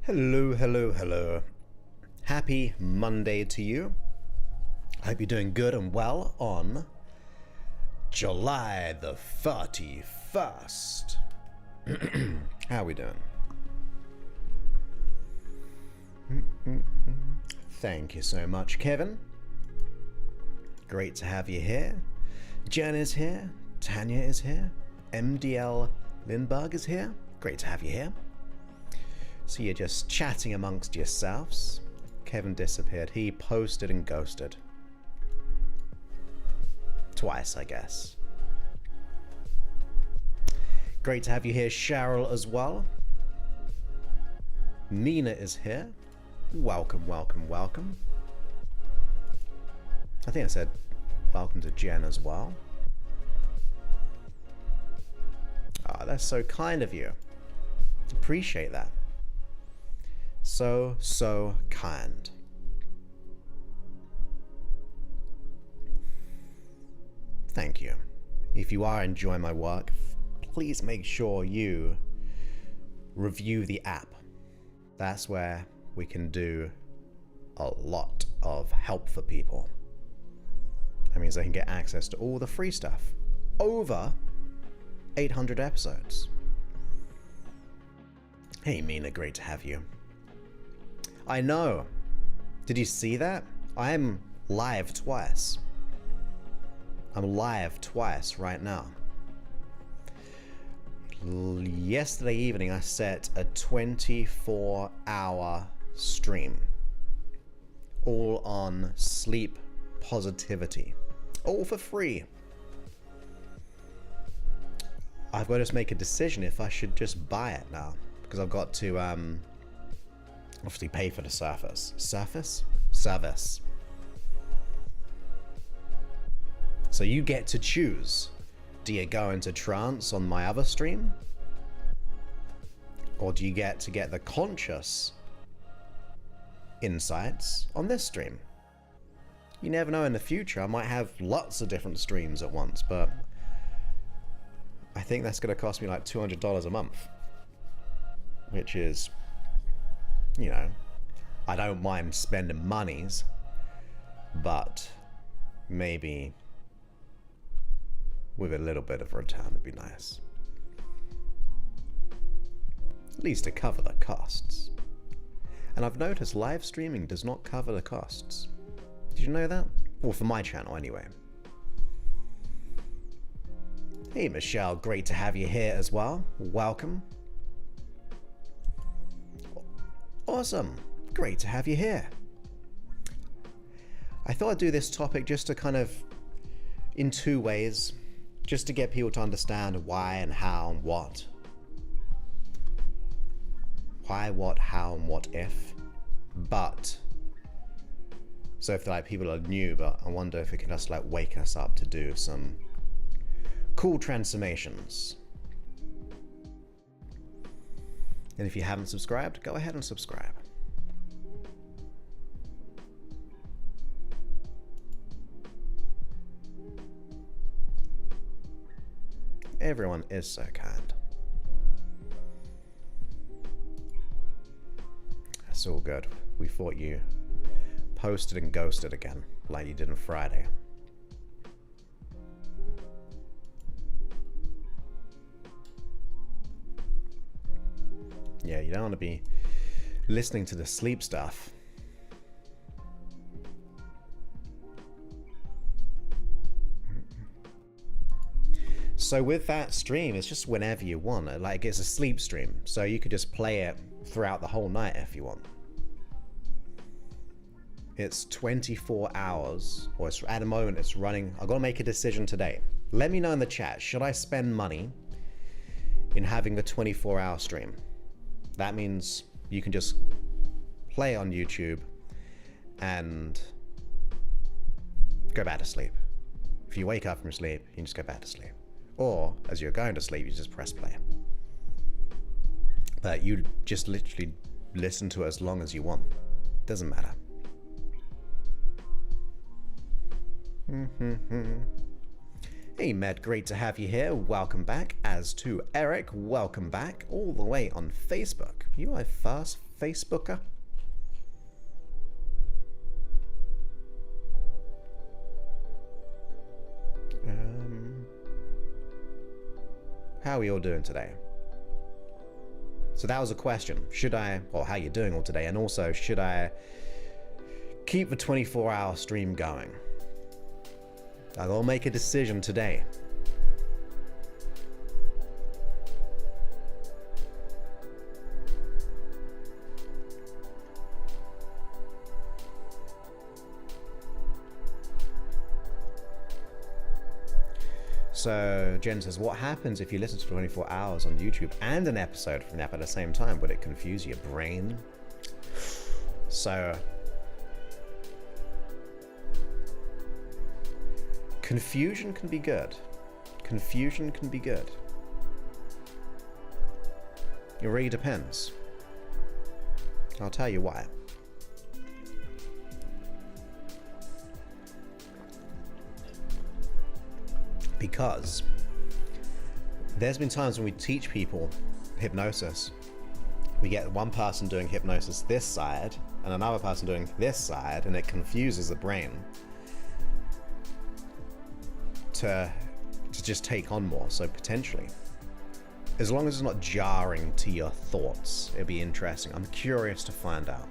Hello, hello, hello. Happy Monday to you. I hope you're doing good and well on July the 31st. How are we doing? Thank you so much, Kevin. Great to have you here. Jen is here. Tanya is here. MDL Lindbergh is here. Great to have you here. So you're just chatting amongst yourselves. Kevin disappeared. He posted and ghosted. Twice, I guess. Great to have you here, Cheryl, as well. Nina is here. Welcome, welcome, welcome. I think I said welcome to Jen as well. Ah, that's so kind of you. Appreciate that. So kind. Thank you. If you are enjoying my work, please make sure you review the app. That's where we can do a lot of help for people. That means they can get access to all the free stuff. Over 800 episodes. Hey Mina, great to have you. I know. Did you see that? I'm live twice. I'm live twice right now. Yesterday evening I set a 24-hour stream. All on sleep positivity. All for free. I've got to just make a decision if I should just buy it now. Because I've got to obviously pay for the service. Service? So you get to choose. Do you go into trance on my other stream? Or do you get to get the conscious insights on this stream? You never know, in the future I might have lots of different streams at once, but I think that's going to cost me like $200 a month. Which is, you know, I don't mind spending monies, but maybe with a little bit of return would be nice. At least to cover the costs. And I've noticed live streaming does not cover the costs. Did you know that? Well, for my channel anyway. Hey Michelle, great to have you here as well. Welcome. Awesome. Great to have you here. I thought I'd do this topic just to kind of, in two ways, just to get people to understand why and how and what. Why, what, how, and what if. But, so if like people are new, but I wonder if it can just like wake us up to do some cool transformations. And if you haven't subscribed, go ahead and subscribe. Everyone is so kind. That's all good. We thought you posted and ghosted again, like you did on Friday. Yeah, you don't want to be listening to the sleep stuff. So with that stream, it's just whenever you want. Like, it's a sleep stream, so you could just play it throughout the whole night if you want. It's 24 hours, or it's, at the moment it's running. I've got to make a decision today. Let me know in the chat, should I spend money in having the 24-hour stream? That means you can just play on YouTube and go back to sleep. If you wake up from sleep, you can just go back to sleep. Or, as you're going to sleep, you just press play. But you just literally listen to it as long as you want. Doesn't matter. Hey Matt, great to have you here. Welcome back. As to Eric, welcome back all the way on Facebook. You are a fast Facebooker. How are you all doing today? So that was a question. Should I, or how you doing all today? And also, should I keep the 24-hour stream going? I'll make a decision today. So Jen says, what happens if you listen to 24 hours on YouTube and an episode from the app at the same time? Would it confuse your brain? So confusion can be good. Confusion can be good. It really depends. I'll tell you why. Because there's been times when we teach people hypnosis, we get one person doing hypnosis this side and another person doing this side, and it confuses the brain to just take on more. So potentially As long as it's not jarring to your thoughts, it'd be interesting. I'm curious to find out.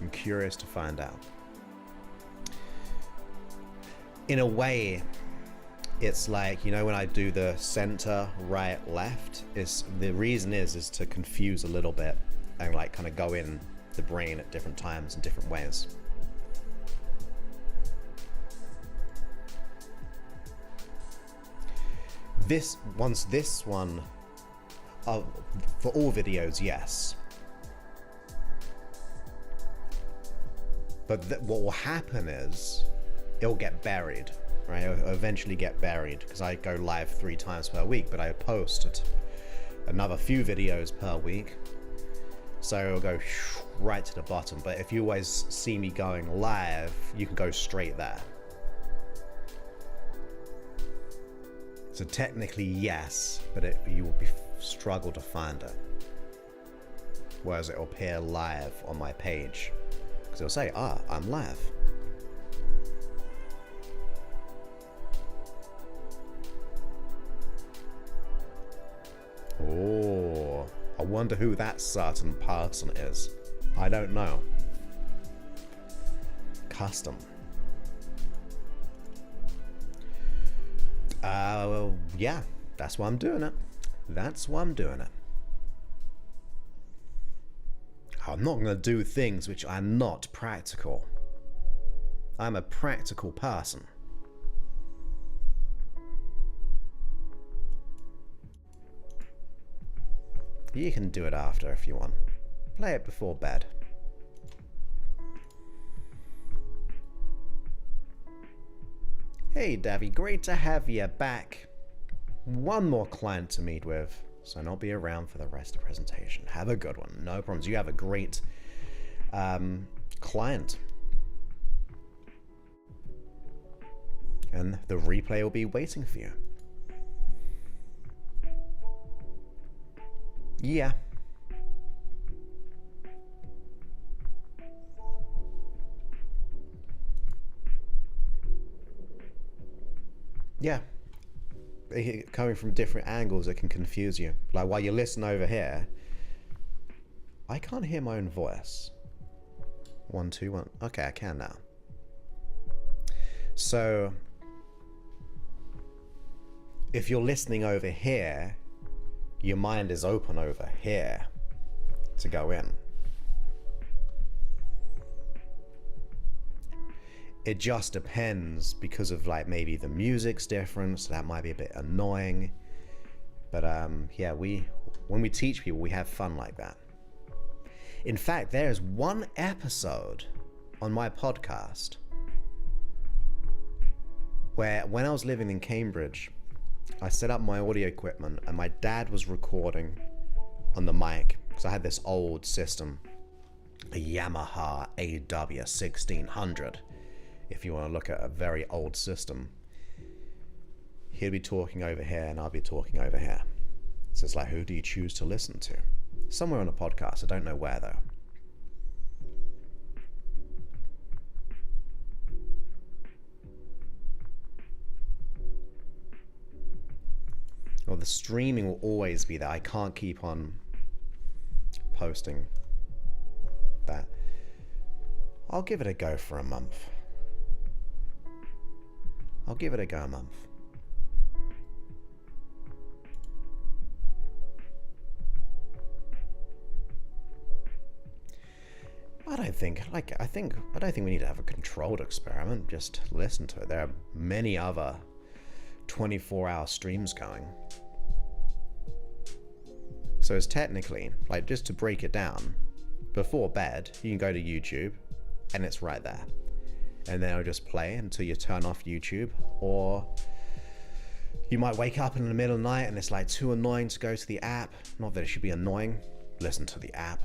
I'm curious to find out. In a way, it's like, you know, when I do the center, right, left, the reason is to confuse a little bit and like kind of go in the brain at different times in different ways. This one, for all videos, yes. But what will happen is it'll get buried, right? It'll eventually get buried because I go live 3 times per week, but I post another few videos per week. So it'll go right to the bottom. But if you always see me going live, you can go straight there. So technically, yes, but you will struggle to find it. Whereas it will appear live on my page. Because it'll say, I'm live. Oh, I wonder who that certain person is. I don't know. Custom. Yeah, that's why I'm doing it. That's why I'm doing it. I'm not going to do things which are not practical. I'm a practical person. You can do it after if you want. Play it before bed. Hey Davy, great to have you back. One more client to meet with, so I'll be around for the rest of the presentation. Have a good one. No problems. You have a great client. And the replay will be waiting for you. Yeah. Yeah. Coming from different angles, it can confuse you. Like while you listen over here, I can't hear my own voice. 1, 2, 1. Okay, I can now. So if you're listening over here, your mind is open over here to go in. It just depends because of like maybe the music's different, so that might be a bit annoying. But yeah, when we teach people, we have fun like that. In fact, there's one episode on my podcast where when I was living in Cambridge, I set up my audio equipment and my dad was recording on the mic because I had this old system, a Yamaha AW1600. If you want to look at a very old system, he'll be talking over here and I'll be talking over here. So it's like, who do you choose to listen to? Somewhere on a podcast, I don't know where though. Well, the streaming will always be there. I can't keep on posting that. I'll give it a go for a month. I'll give it a go a month. I don't think we need to have a controlled experiment. Just listen to it. There are many other 24-hour streams going. So it's technically, like, just to break it down, before bed, you can go to YouTube and it's right there. And then it'll just play until you turn off YouTube, or you might wake up in the middle of the night and it's like too annoying to go to the app. Not that it should be annoying. Listen to the app.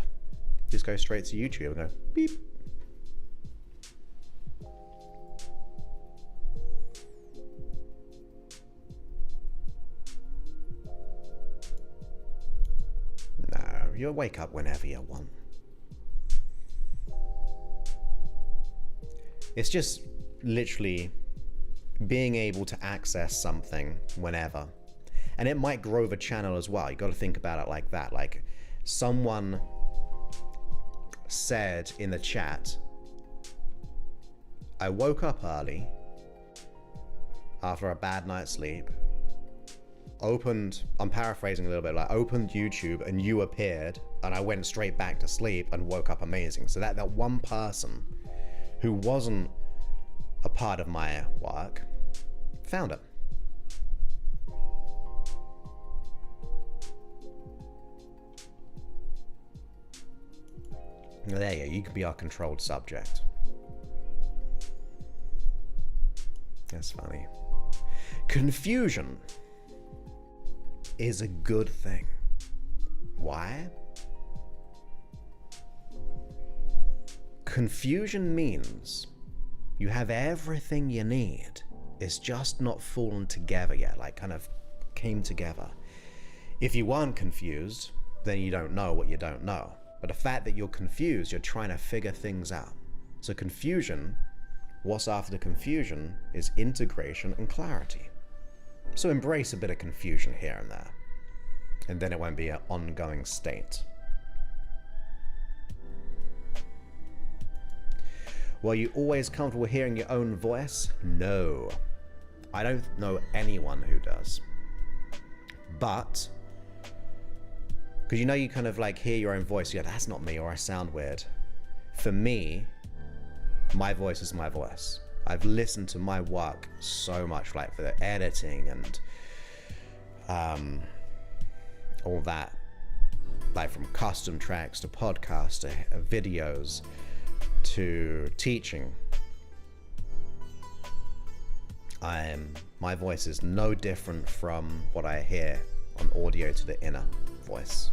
Just go straight to YouTube and go beep. No, you'll wake up whenever you want. It's just literally being able to access something whenever. And it might grow the channel as well. You got to think about it like that. Like, someone said in the chat, I woke up early after a bad night's sleep, I'm paraphrasing a little bit, like opened YouTube and you appeared, and I went straight back to sleep and woke up amazing. So that one person who wasn't a part of my work found it. There you go, you can be our controlled subject. That's funny. Confusion is a good thing. Why? Confusion means you have everything you need. It's just not fallen together yet, like kind of came together. If you weren't confused, then you don't know what you don't know. But the fact that you're confused, you're trying to figure things out. So confusion, what's after the confusion is integration and clarity. So embrace a bit of confusion here and there, and then it won't be an ongoing state. Were you always comfortable hearing your own voice? No. I don't know anyone who does. But, because you know you kind of like hear your own voice, you're like, that's not me, or I sound weird. For me, my voice is my voice. I've listened to my work so much, like for the editing and all that, like from custom tracks to podcasts to videos to teaching. My voice is no different from what I hear on audio to the inner voice.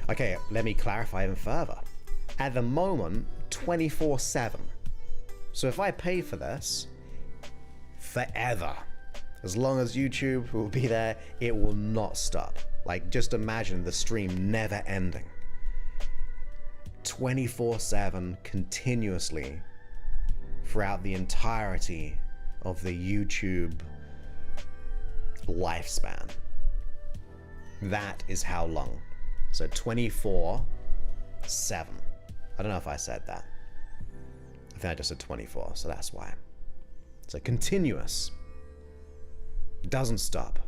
Okay, let me clarify even further. At the moment, 24/7. So if I pay for this, forever, as long as YouTube will be there, it will not stop. Like, just imagine the stream never ending. 24/7, continuously, throughout the entirety of the YouTube lifespan. That is how long. So 24/7. I don't know if I said that. I think I just said 24, so that's why. So continuous. Doesn't stop.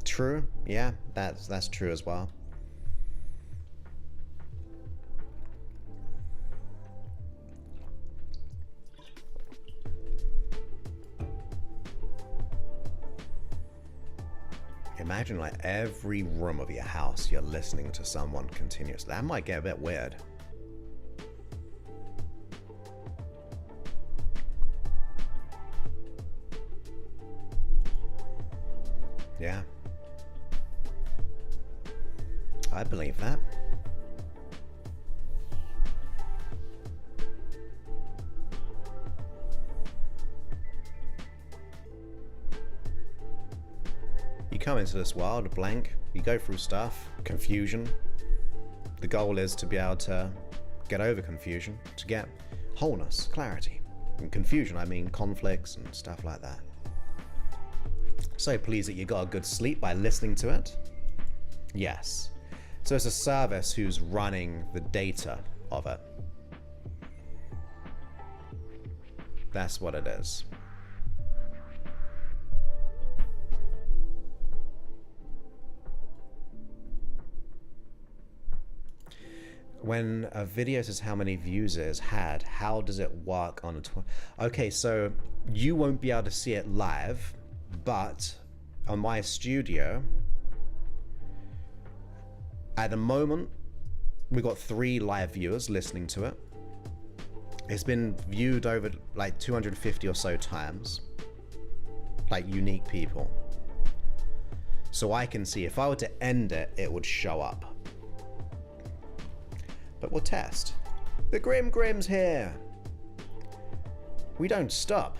True, yeah, that's true as well. Imagine like every room of your house you're listening to someone continuously. That might get a bit weird. Yeah. I believe that. You come into this world blank, you go through stuff, confusion. The goal is to be able to get over confusion, to get wholeness, clarity. And confusion, I mean conflicts and stuff like that. So pleased that you got a good sleep by listening to it? Yes. So it's a service who's running the data of it. That's what it is. When a video says how many views it's had, how does it work on a okay, so you won't be able to see it live, but on my studio, at the moment, we've got 3 live viewers listening to it. It's been viewed over like 250 or so times, like unique people. So I can see if I were to end it, it would show up. But we'll test. The Grim Grim's here. We don't stop.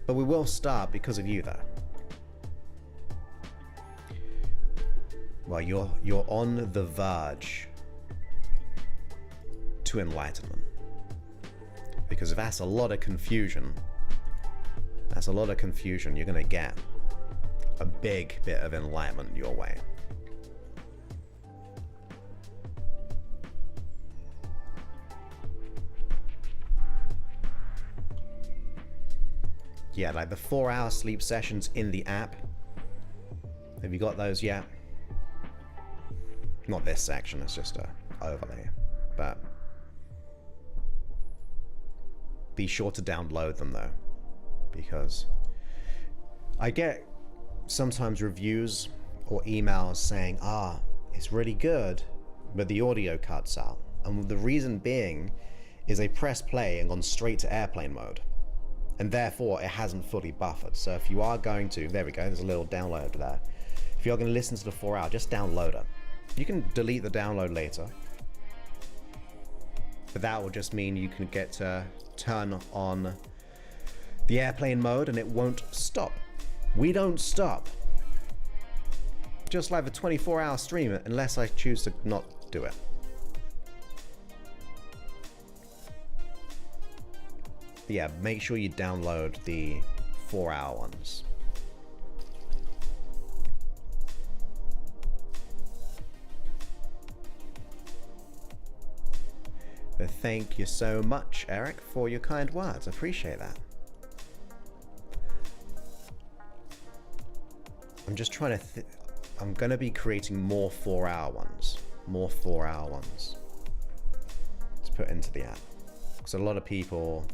But we will start because of you, though. Well, you're on the verge to enlightenment. Because if that's a lot of confusion, you're gonna get a big bit of enlightenment your way. Yeah, like the 4-hour sleep sessions in the app. Have you got those yet? Not this section, it's just a overlay. But be sure to download them though, because I get sometimes reviews or emails saying, it's really good, but the audio cuts out. And the reason being is they press play and gone straight to airplane mode. And therefore it hasn't fully buffered. So if you are going to, there we go, there's a little download there. If you're going to listen to the 4-hour, just download it. You can delete the download later. But that will just mean you can get to turn on the airplane mode and it won't stop. We don't stop. Just like the 24-hour stream, unless I choose to not do it. But yeah, make sure you download the 4-hour ones. But thank you so much, Eric, for your kind words. I appreciate that. I'm just trying to I'm going to be creating more 4-hour ones. More 4-hour ones to put into the app. Because a lot of people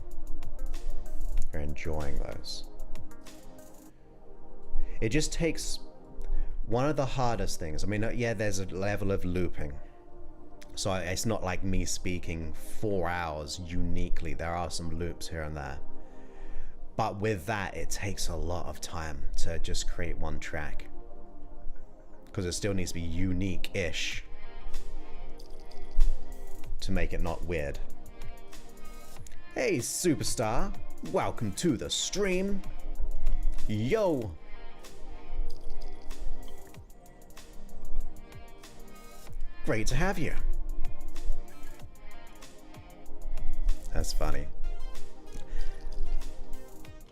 are enjoying those. It just takes one of the hardest things. I mean, yeah, there's a level of looping. So it's not like me speaking 4 hours uniquely. There are some loops here and there. But with that, it takes a lot of time to just create one track. Because it still needs to be unique-ish to make it not weird. Hey, superstar. Welcome to the stream. Yo. Great to have you. That's funny.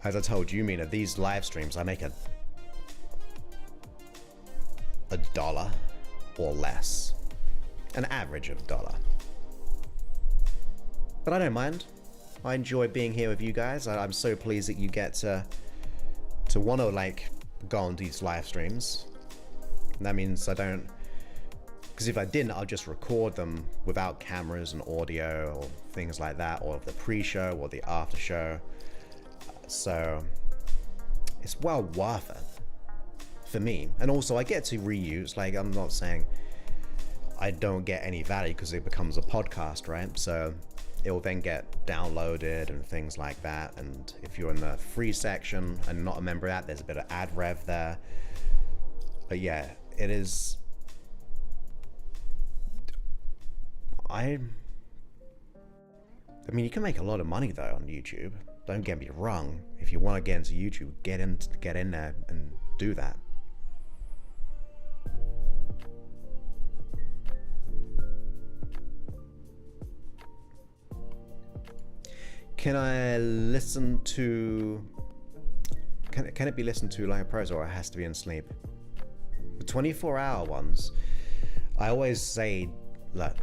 As I told you, Mina, these live streams, I make a $1 or less. An average of $1. But I don't mind. I enjoy being here with you guys. I'm so pleased that you get to want to like go on these live streams. And that means I don't, because if I didn't, I'll just record them without cameras and audio or things like that, or the pre-show or the after show. So it's well worth it for me. And also I get to reuse, like I'm not saying I don't get any value because it becomes a podcast, right? So it will then get downloaded and things like that. And if you're in the free section and not a member of that, there's a bit of ad rev there. But yeah, it is. I mean, you can make a lot of money though on YouTube. Don't get me wrong. If you want to get into YouTube, get in there and do that. Can I listen to? Can it be listened to like a pros, or it has to be in sleep? The 24-hour ones, I always say, look,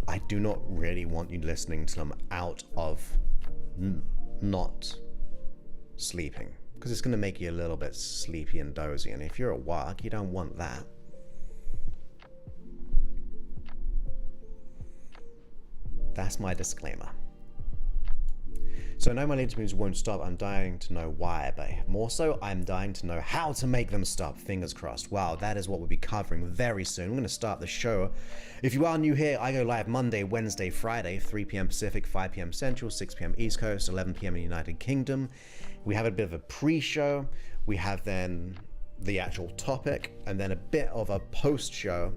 I do not really want you listening to them out of not sleeping, because it's going to make you a little bit sleepy and dozy, and if you're at work, you don't want that. That's my disclaimer. So no, my latest moves won't stop. I'm dying to know why, but more so, I'm dying to know how to make them stop. Fingers crossed. Wow, that is what we'll be covering very soon. I'm going to start the show. If you are new here, I go live Monday, Wednesday, Friday, 3 p.m. Pacific, 5 p.m. Central, 6 p.m. East Coast, 11 p.m. in the United Kingdom. We have a bit of a pre-show. We have then the actual topic, and then a bit of a post-show.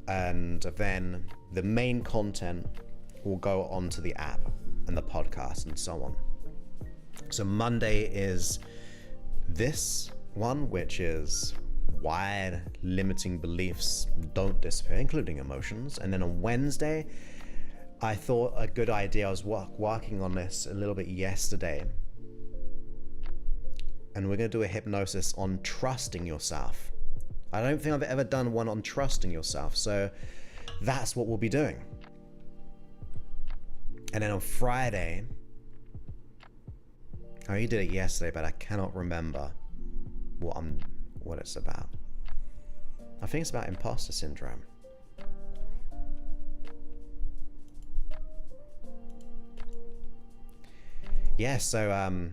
And then the main content will go onto the app and the podcast and so on. So Monday is this one, which is why limiting beliefs don't disappear, including emotions. And then on Wednesday, I thought a good idea, I was working on this a little bit yesterday, and we're going to do a hypnosis on trusting yourself. I don't think I've ever done one on trusting yourself, so that's what we'll be doing. And then on Friday, oh, you did it yesterday, but I cannot remember what it's about. I think it's about imposter syndrome. Yeah, so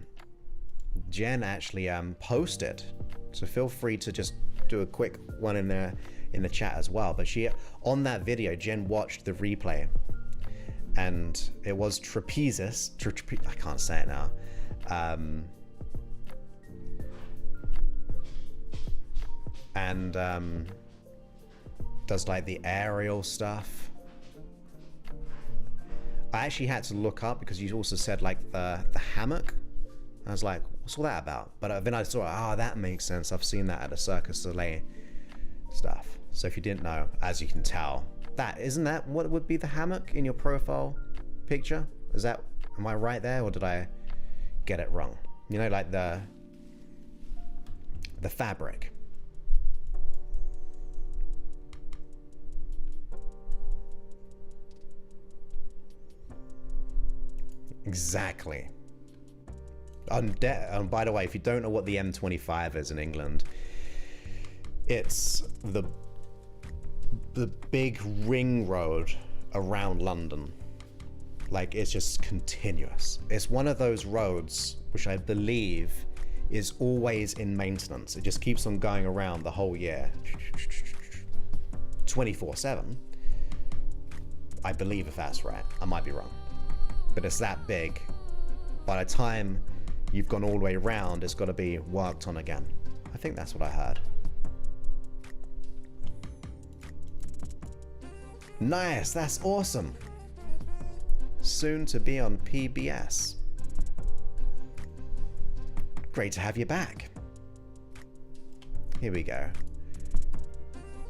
Jen actually posted, so feel free to just do a quick one in the chat as well. But she, on that video, Jen watched the replay, and it was trapezus. I can't say it now. And does like the aerial stuff. I actually had to look up because you also said like the hammock. I was like, what's all that about? But then I saw, that makes sense. I've seen that at the Circus du Soleil stuff. So if you didn't know, as you can tell, isn't that what would be the hammock in your profile picture? Am I right there, or did I get it wrong? You know, like the fabric. Exactly. And by the way, if you don't know what the M25 is in England, it's the big ring road around London. Like, it's just continuous. It's one of those roads which I believe is always in maintenance. It just keeps on going around the whole year, 24/7. I believe, if that's right. I might be wrong, but it's that big. By the time you've gone all the way around, it's got to be worked on again. I think that's what I heard. Nice, that's awesome. Soon to be on PBS. Great to have you back. Here we go.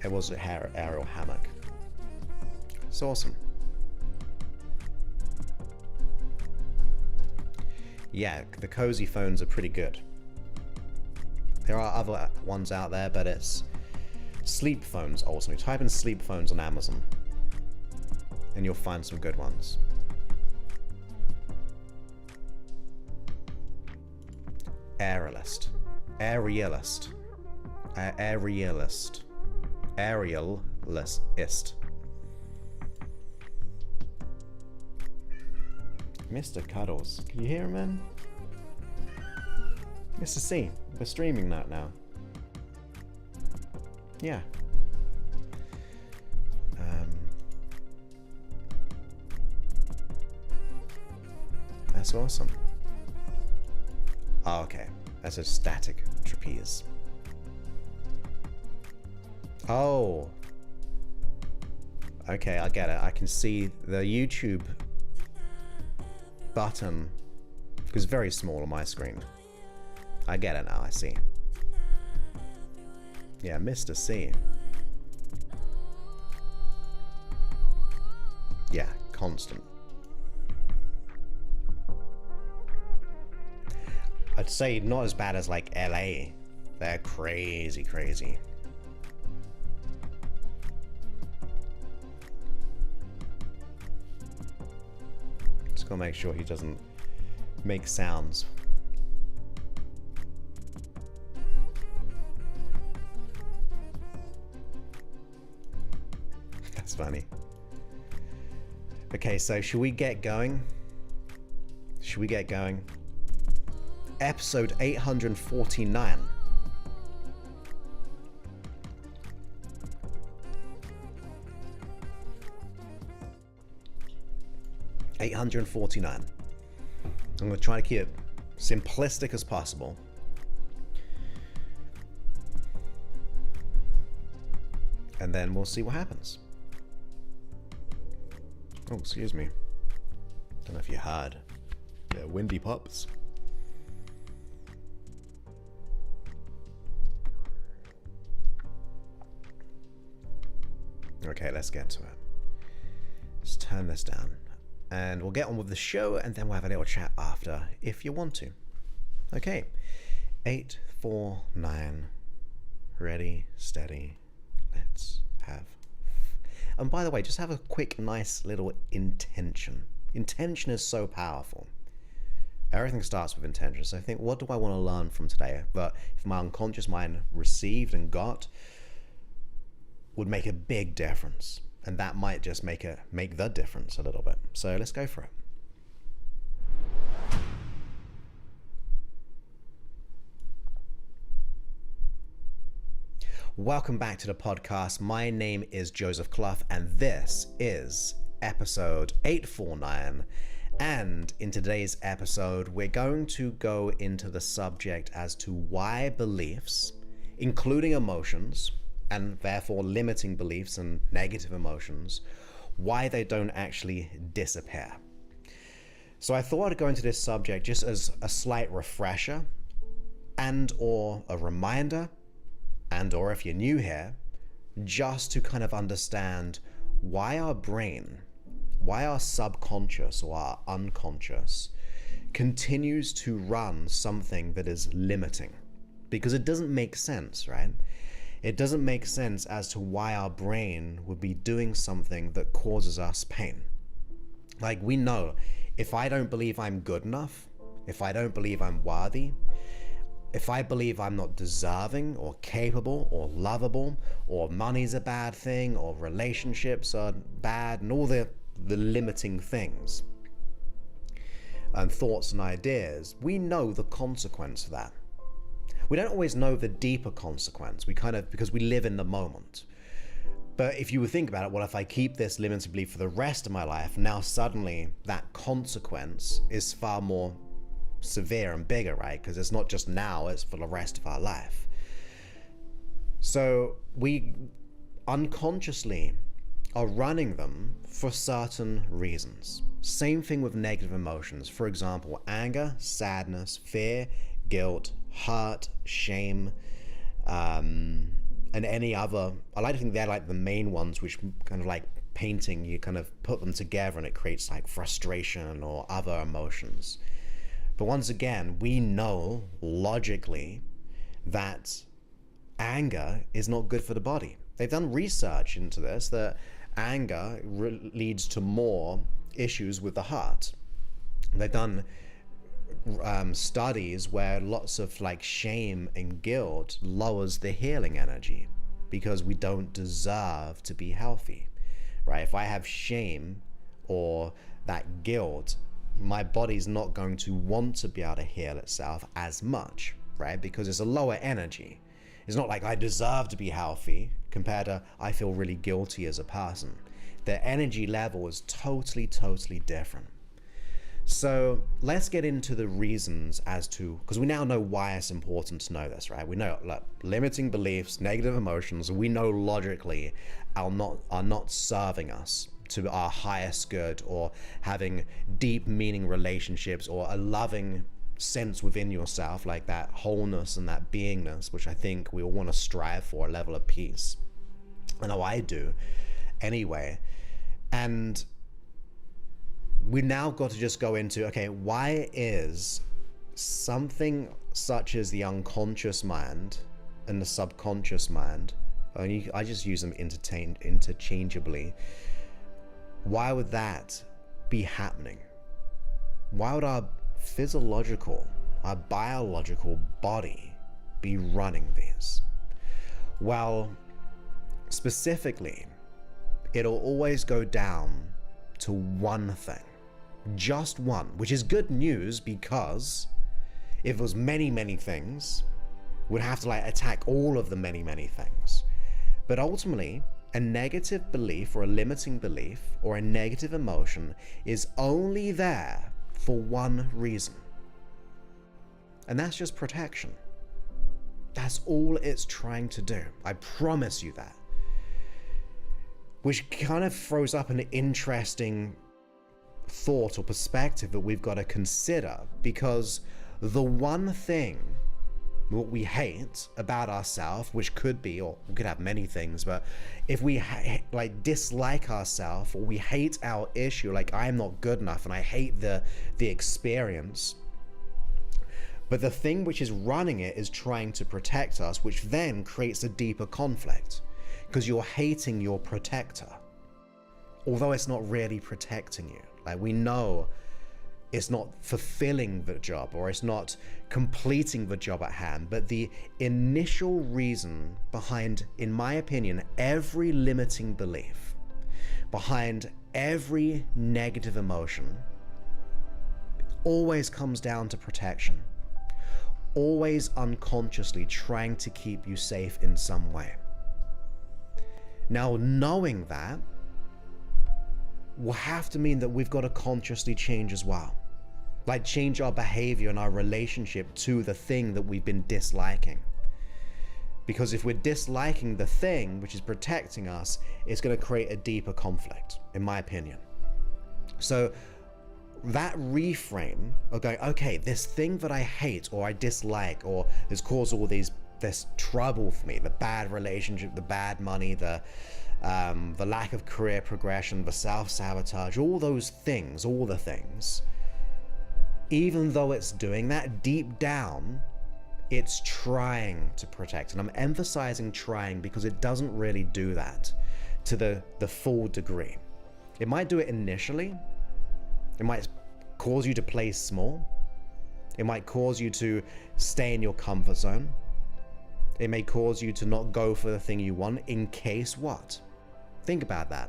It was a aerial hammock. It's awesome. Yeah, the cozy phones are pretty good. There are other ones out there, but it's sleep phones also. Type in sleep phones on Amazon and you'll find some good ones. Aerialist. Aerialist. Aerialist. Aerialist. Mr. Cuddles. Can you hear him, man? Mr. C. We're streaming that now. Yeah. That's awesome. Oh, okay. That's a static trapeze. Oh. Okay, I get it. I can see the YouTube button is very small on my screen. I get it now, I see. Yeah, Mr. C. Yeah, constant. I'd say not as bad as like LA. They're crazy, crazy. Just gotta make sure he doesn't make sounds. That's funny. Okay, so should we get going? Should we get going? Episode 849. I'm going to try to keep it simplistic as possible. And then we'll see what happens. Oh, excuse me. Don't know if you heard. They're windy pops. Okay, let's get to it. Let's turn this down. And we'll get on with the show, and then we'll have a little chat after, if you want to. Okay. 8, 4, 9. Ready, steady. Let's have. And by the way, just have a quick, nice little intention. Intention is so powerful. Everything starts with intention. So I think, what do I want to learn from today that if my unconscious mind received and got would make a big difference? And that might just make the difference a little bit. So let's go for it. Welcome back to the podcast. My name is Joseph Clough, and this is episode 849. And in today's episode, we're going to go into the subject as to why beliefs, including emotions, and therefore limiting beliefs and negative emotions, why they don't actually disappear. So I thought I'd go into this subject just as a slight refresher and or a reminder, and or if you're new here, just to kind of understand why our brain, why our subconscious or our unconscious continues to run something that is limiting. Because it doesn't make sense, right? It doesn't make sense as to why our brain would be doing something that causes us pain. Like, we know, if I don't believe I'm good enough, if I don't believe I'm worthy, if I believe I'm not deserving or capable or lovable, or money's a bad thing, or relationships are bad, and all the limiting things and thoughts and ideas, we know the consequence of that. We don't always know the deeper consequence. Because we live in the moment. But if you would think about it, well, if I keep this limited belief for the rest of my life, now suddenly that consequence is far more severe and bigger, right? Because it's not just now, it's for the rest of our life. So we unconsciously are running them for certain reasons. Same thing with negative emotions. For example, anger, sadness, fear, guilt, hurt, shame, and any other. I like to think they're like the main ones, which kind of like painting, you kind of put them together and it creates like frustration or other emotions. But once again, we know logically that anger is not good for the body. They've done research into this, that anger leads to more issues with the heart. They've done studies where lots of like shame and guilt lowers the healing energy because we don't deserve to be healthy, right? If I have shame or that guilt, my body's not going to want to be able to heal itself as much, right? Because it's a lower energy. It's not like I deserve to be healthy compared to I feel really guilty as a person. The energy level is totally different. So let's get into the reasons as to, because we now know why it's important to know this, right? We know like, limiting beliefs, negative emotions, we know logically are not serving us to our highest good, or having deep meaning relationships, or a loving sense within yourself, like that wholeness and that beingness, which I think we all want to strive for, a level of peace. I know I do anyway. And we now got to just go into, okay, why is something such as the unconscious mind and the subconscious mind, I just use them interchangeably, why would that be happening? Why would our physiological, our biological body be running these? Well, specifically, it'll always go down to one thing. Just one, which is good news, because if it was many things, we'd have to like attack all of the many things. But ultimately, a negative belief or a limiting belief or a negative emotion is only there for one reason. And that's just protection. That's all it's trying to do. I promise you that. which kind of throws up an interesting thought or perspective that we've got to consider, because the one thing what we hate about ourselves, which could be, or we could have many things, but if we like dislike ourselves, or we hate our issue, like I'm not good enough and I hate the experience, but the thing which is running it is trying to protect us, which then creates a deeper conflict because you're hating your protector, although it's not really protecting you. Like, we know it's not fulfilling the job, or it's not completing the job at hand, but the initial reason behind, in my opinion, every limiting belief, behind every negative emotion, always comes down to protection, always unconsciously trying to keep you safe in some way. Now, knowing that will have to mean that we've got to consciously change as well. Like, change our behavior and our relationship to the thing that we've been disliking. Because if we're disliking the thing which is protecting us, it's going to create a deeper conflict, in my opinion. So that reframe of going, okay, this thing that I hate or I dislike or has caused all this trouble for me, the bad relationship, the bad money, the lack of career progression, the self-sabotage, all the things, even though it's doing that, deep down, it's trying to protect. And I'm emphasizing trying because it doesn't really do that to the full degree. It might do it initially. It might cause you to play small. It might cause you to stay in your comfort zone. It may cause you to not go for the thing you want in case what? Think about that.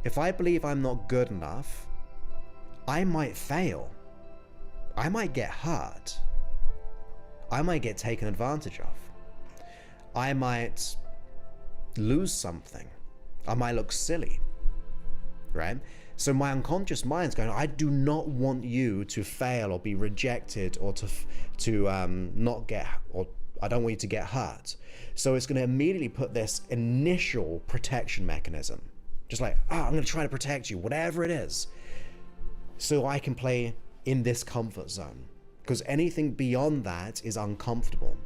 If I believe I'm not good enough, I might fail. I might get hurt. I might get taken advantage of. I might lose something. I might look silly, right? So my unconscious mind's going, I do not want you to fail or be rejected or to not get, or I don't want you to get hurt. So it's going to immediately put this initial protection mechanism, just like, I'm going to try to protect you, whatever it is, so I can play in this comfort zone, because anything beyond that is uncomfortable,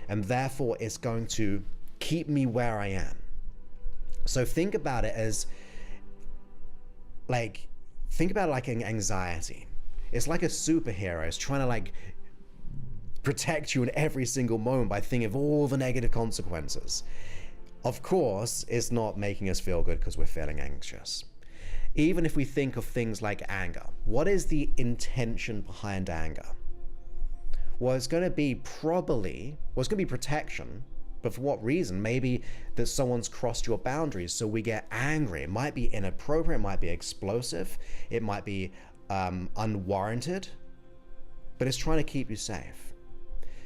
and therefore it's going to keep me where I am. So think about it as like an anxiety. It's like a superhero is trying to like protect you in every single moment by thinking of all the negative consequences. Of course, it's not making us feel good because we're feeling anxious. Even if we think of things like anger, what is the intention behind anger? Well, it's going to be protection, but for what reason? Maybe that someone's crossed your boundaries, so we get angry. It might be inappropriate, it might be explosive, it might be unwarranted, but it's trying to keep you safe.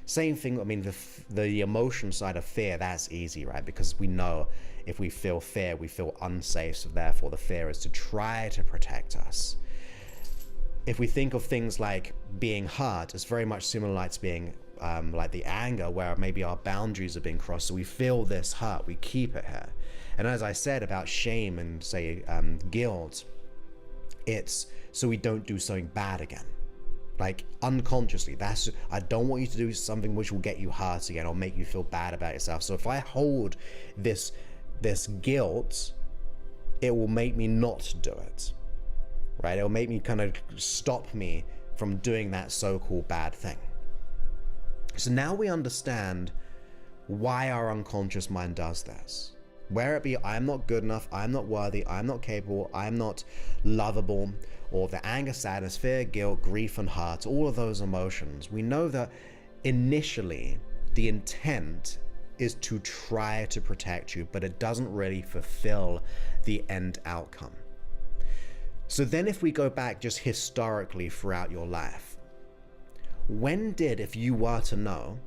Same thing, I mean, the emotion side of fear, that's easy, right? Because we know if we feel fear, we feel unsafe, so therefore the fear is to try to protect us. If we think of things like being hurt, it's very much similar to being like the anger, where maybe our boundaries are being crossed, so we feel this hurt, we keep it here. And as I said about shame and say guilt, it's so we don't do something bad again. Like unconsciously, I don't want you to do something which will get you hurt again or make you feel bad about yourself. So if I hold this guilt, it will make me not do it, right? It'll make me kind of stop me from doing that so-called bad thing. So now we understand why our unconscious mind does this. Where it be, I'm not good enough, I'm not worthy, I'm not capable, I'm not lovable, or the anger, sadness, fear, guilt, grief, and hurt, all of those emotions, we know that initially the intent is to try to protect you, but it doesn't really fulfill the end outcome. So then if we go back just historically throughout your life, when did, if you were to know,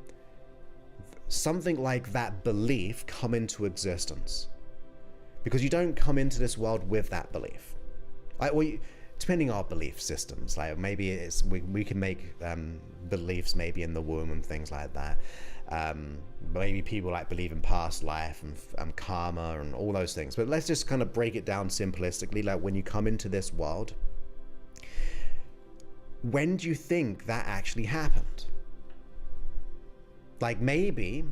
something like that belief come into existence? Because you don't come into this world with that belief. depending on our belief systems, like maybe it's we can make beliefs maybe in the womb and things like that. Maybe people like believe in past life and karma and all those things, but let's just kind of break it down simplistically. Like, when you come into this world, when do you think that actually happened? Like, maybe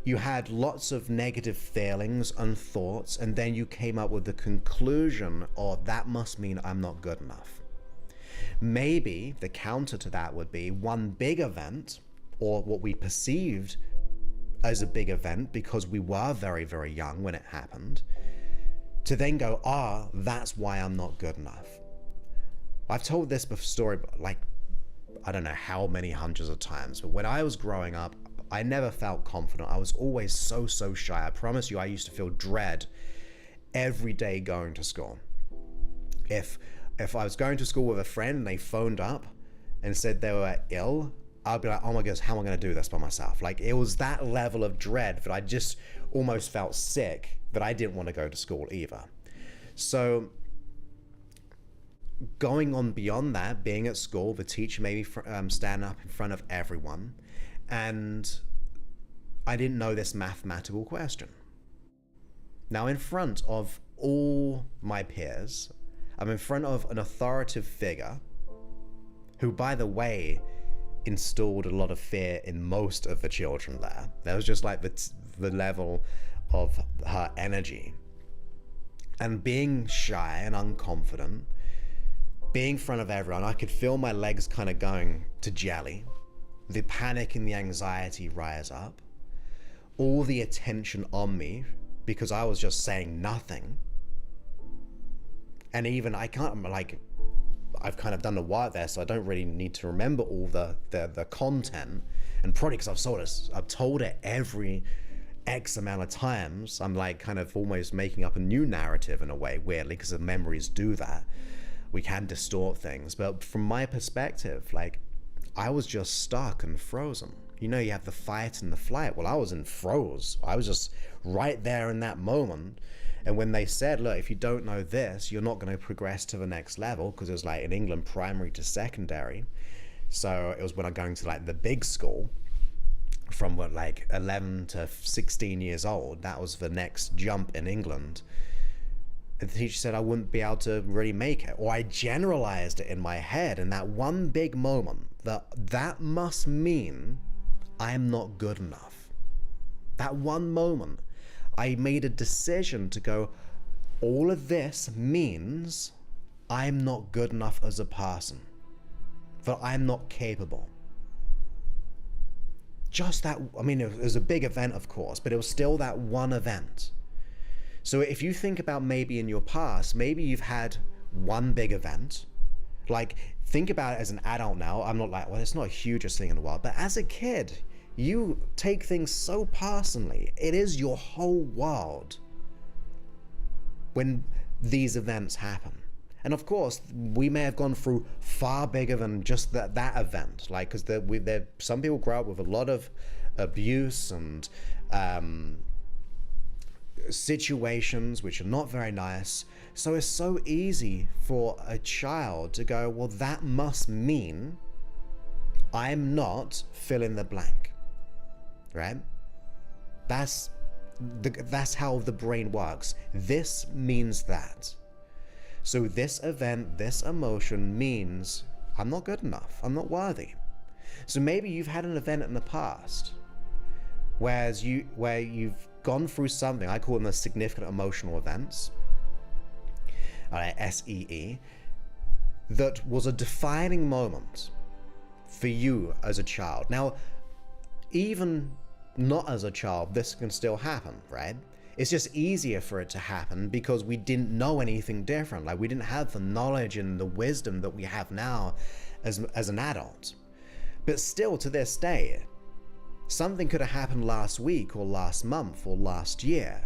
you had lots of negative feelings and thoughts, and then you came up with the conclusion, oh, that must mean I'm not good enough. Maybe the counter to that would be one big event, or what we perceived as a big event because we were very, very young when it happened, to then go, that's why I'm not good enough. I've told this story, like, I don't know how many hundreds of times, but when I was growing up, I never felt confident. I was always so shy. I promise you, I used to feel dread every day going to school. If I was going to school with a friend and they phoned up and said they were ill, I'd be like, oh my goodness, how am I going to do this by myself? Like, it was that level of dread that I just almost felt sick that I didn't want to go to school either. So going on beyond that, being at school, the teacher made me stand up in front of everyone, and I didn't know this mathematical question. Now, in front of all my peers, I'm in front of an authoritative figure who, by the way, installed a lot of fear in most of the children there. That was just like the level of her energy. And being shy and unconfident, being in front of everyone, I could feel my legs kind of going to jelly. The panic and the anxiety rise up. All the attention on me because I was just saying nothing. And even I've kind of done the work there, so I don't really need to remember all the content. And probably because I've told it every X amount of times, I'm like kind of almost making up a new narrative in a way, weirdly, because the memories do that. We can distort things. But from my perspective, like, I was just stuck and frozen. You know, you have the fight and the flight. Well, I was in froze. I was just right there in that moment. And when they said, look, if you don't know this, you're not going to progress to the next level, because it was like in England, primary to secondary. So it was when I'm going to like the big school from what, like 11 to 16 years old. That was the next jump in England. And the teacher said I wouldn't be able to really make it. Or I generalized it in my head in that one big moment, that must mean I'm not good enough. That one moment, I made a decision to go, all of this means I'm not good enough as a person, that I'm not capable. Just that, I mean, it was a big event, of course, but it was still that one event. So if you think about maybe in your past, maybe you've had one big event. Like, think about it as an adult now. I'm not like, well, it's not the hugest thing in the world. But as a kid, you take things so personally. It is your whole world when these events happen. And of course, we may have gone through far bigger than just that event. Like, because some people grow up with a lot of abuse and situations which are not very nice. So it's so easy for a child to go, well, that must mean I'm not fill in the blank, right? That's how the brain works. This means that. So this event, this emotion means I'm not good enough. I'm not worthy. So maybe you've had an event in the past where you've gone through something. I call them the significant emotional events, SEE, that was a defining moment for you as a child. Now, even not as a child, this can still happen, right? It's just easier for it to happen because we didn't know anything different. Like, we didn't have the knowledge and the wisdom that we have now as an adult. But still, to this day, something could have happened last week or last month or last year,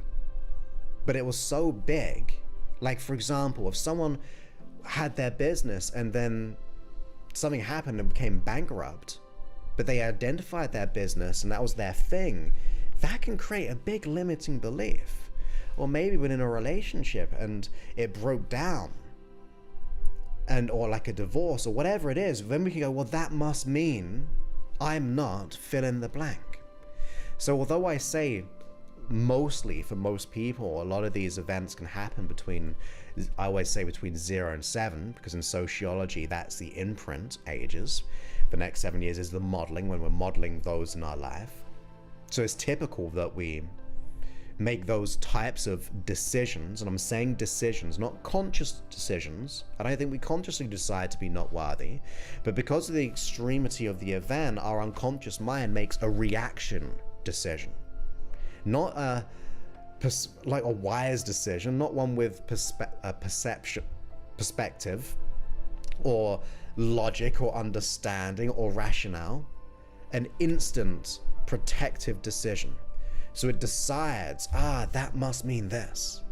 but it was so big. Like, for example, if someone had their business and then something happened and became bankrupt, but they identified their business and that was their thing, that can create a big limiting belief. Or maybe within a relationship and it broke down, and or like a divorce or whatever it is, then we can go, well, that must mean I'm not fill in the blank. So although I say mostly for most people, a lot of these events can happen between, I always say between 0 and 7, because in sociology, that's the imprint ages. The next 7 years is the modeling, when we're modeling those in our life. So it's typical that we make those types of decisions, and I'm saying decisions, not conscious decisions. I don't think we consciously decide to be not worthy, but because of the extremity of the event, our unconscious mind makes a reaction decision. Not a wise decision, not one with perspective or logic or understanding or rationale. An instant protective decision. So it decides, that must mean this.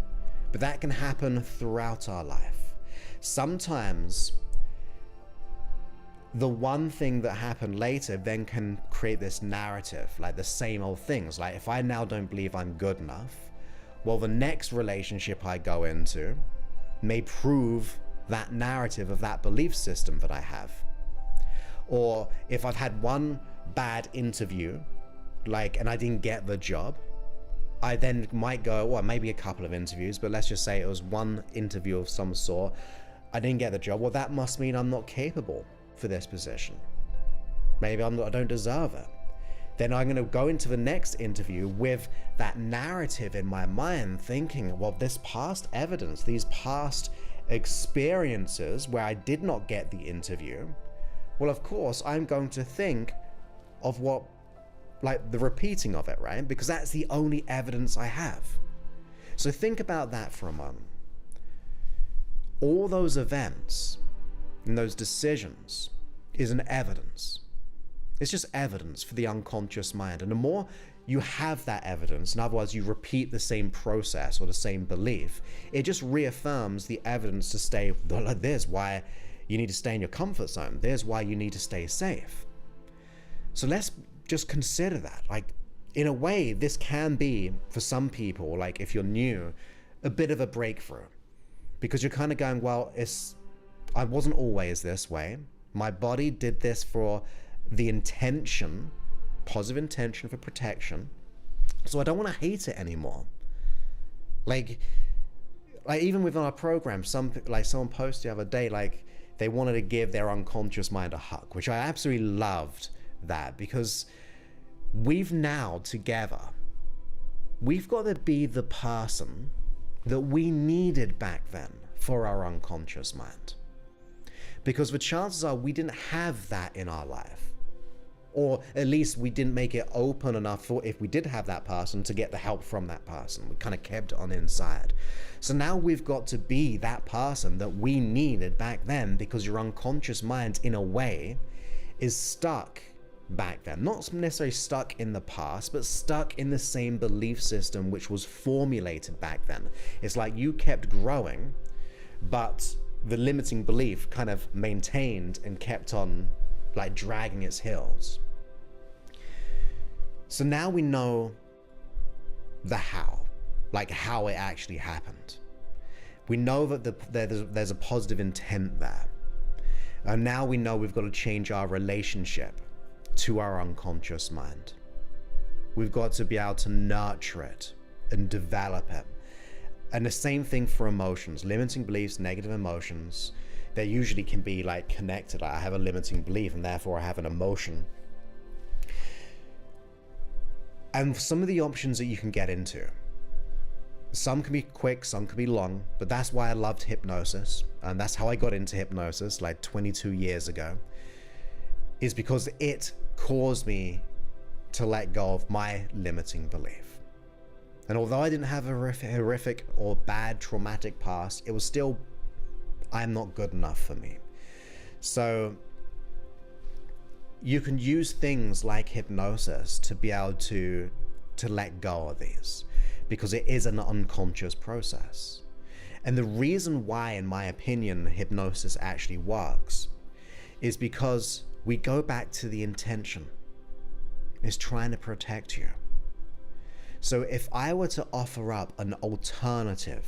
But that can happen throughout our life. Sometimes the one thing that happened later then can create this narrative, like the same old things. Like if I now don't believe I'm good enough, well, the next relationship I go into may prove that narrative of that belief system that I have. Or if I've had one bad interview, and I didn't get the job, I then might go, well, maybe a couple of interviews, but let's just say it was one interview of some sort. I didn't get the job. Well, that must mean I'm not capable for this position. Maybe I don't deserve it. Then I'm going to go into the next interview with that narrative in my mind, thinking, well, this past evidence, these past experiences where I did not get the interview, well, of course, I'm going to think of what, like the repeating of it, right? Because that's the only evidence I have. So think about that for a moment. All those events and those decisions is an evidence. It's just evidence for the unconscious mind. And the more you have that evidence, in other words, you repeat the same process or the same belief, it just reaffirms the evidence to stay, like, there's why you need to stay in your comfort zone. There's why you need to stay safe. So let's just consider that. Like, in a way, this can be, for some people, like if you're new, a bit of a breakthrough. Because you're kind of going, well, I wasn't always this way. My body did this for the intention, positive intention for protection. So I don't want to hate it anymore. Like even within our program, someone posted the other day, like they wanted to give their unconscious mind a hug, which I absolutely loved that, because we've now together, we've got to be the person that we needed back then for our unconscious mind. Because the chances are we didn't have that in our life. Or at least we didn't make it open enough for, if we did have that person, to get the help from that person. We kind of kept it on inside. So now we've got to be that person that we needed back then, because your unconscious mind, in a way, is stuck back then. Not necessarily stuck in the past, but stuck in the same belief system which was formulated back then. It's like you kept growing, but the limiting belief kind of maintained and kept on like dragging its heels. So now we know the how, like how it actually happened. We know that there's a positive intent there. And now we know we've got to change our relationship to our unconscious mind. We've got to be able to nurture it and develop it. And the same thing for emotions, limiting beliefs, negative emotions. They usually can be like connected. Like I have a limiting belief and therefore I have an emotion. And some of the options that you can get into, some can be quick, some can be long, but that's why I loved hypnosis. And that's how I got into hypnosis like 22 years ago, is because it caused me to let go of my limiting belief. And although I didn't have a horrific or bad traumatic past, it was still, I'm not good enough for me. So you can use things like hypnosis to be able to let go of these, because it is an unconscious process. And the reason why, in my opinion, hypnosis actually works is because we go back to the intention. It's trying to protect you. So if I were to offer up an alternative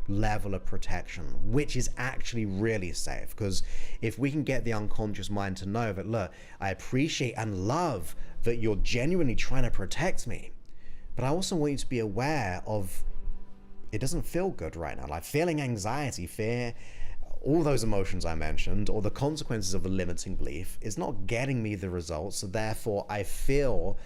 level of protection, which is actually really safe. Because if we can get the unconscious mind to know that, look, I appreciate and love that you're genuinely trying to protect me, but I also want you to be aware of, it doesn't feel good right now. Like feeling anxiety, fear, all those emotions I mentioned, or the consequences of a limiting belief is not getting me the results. So therefore I feel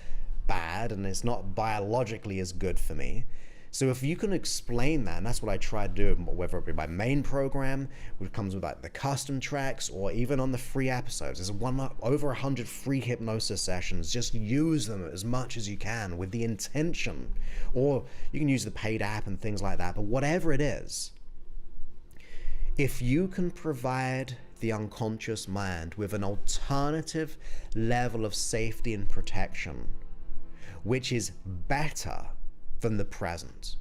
bad and it's not biologically as good for me. So if you can explain that, and that's what I try to do, whether it be my main program, which comes with like the custom tracks, or even on the free episodes. There's over 100 free hypnosis sessions. Just use them as much as you can with the intention, or you can use the paid app and things like that. But whatever it is, if you can provide the unconscious mind with an alternative level of safety and protection, which is better than the present.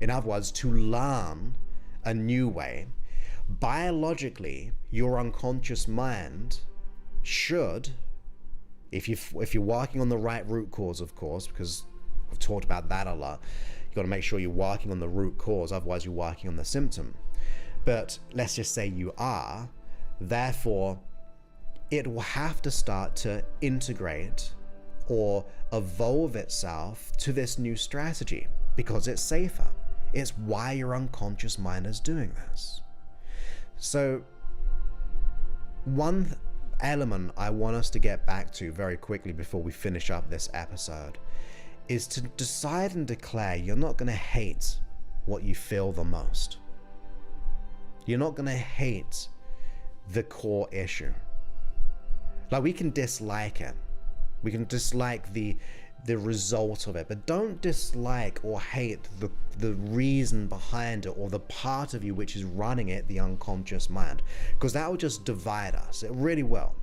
In other words, to learn a new way, biologically, your unconscious mind should, if you're working on the right root cause, of course, because we've talked about that a lot, you've got to make sure you're working on the root cause, otherwise you're working on the symptom. But let's just say you are, therefore, it will have to start to integrate or evolve itself to this new strategy because it's safer. It's why your unconscious mind is doing this. So one element I want us to get back to very quickly before we finish up this episode is to decide and declare you're not going to hate what you feel the most. You're not going to hate the core issue. Like, we can dislike it. We can dislike the result of it, but don't dislike or hate the reason behind it or the part of you which is running it, the unconscious mind, because that will just divide us. It really will.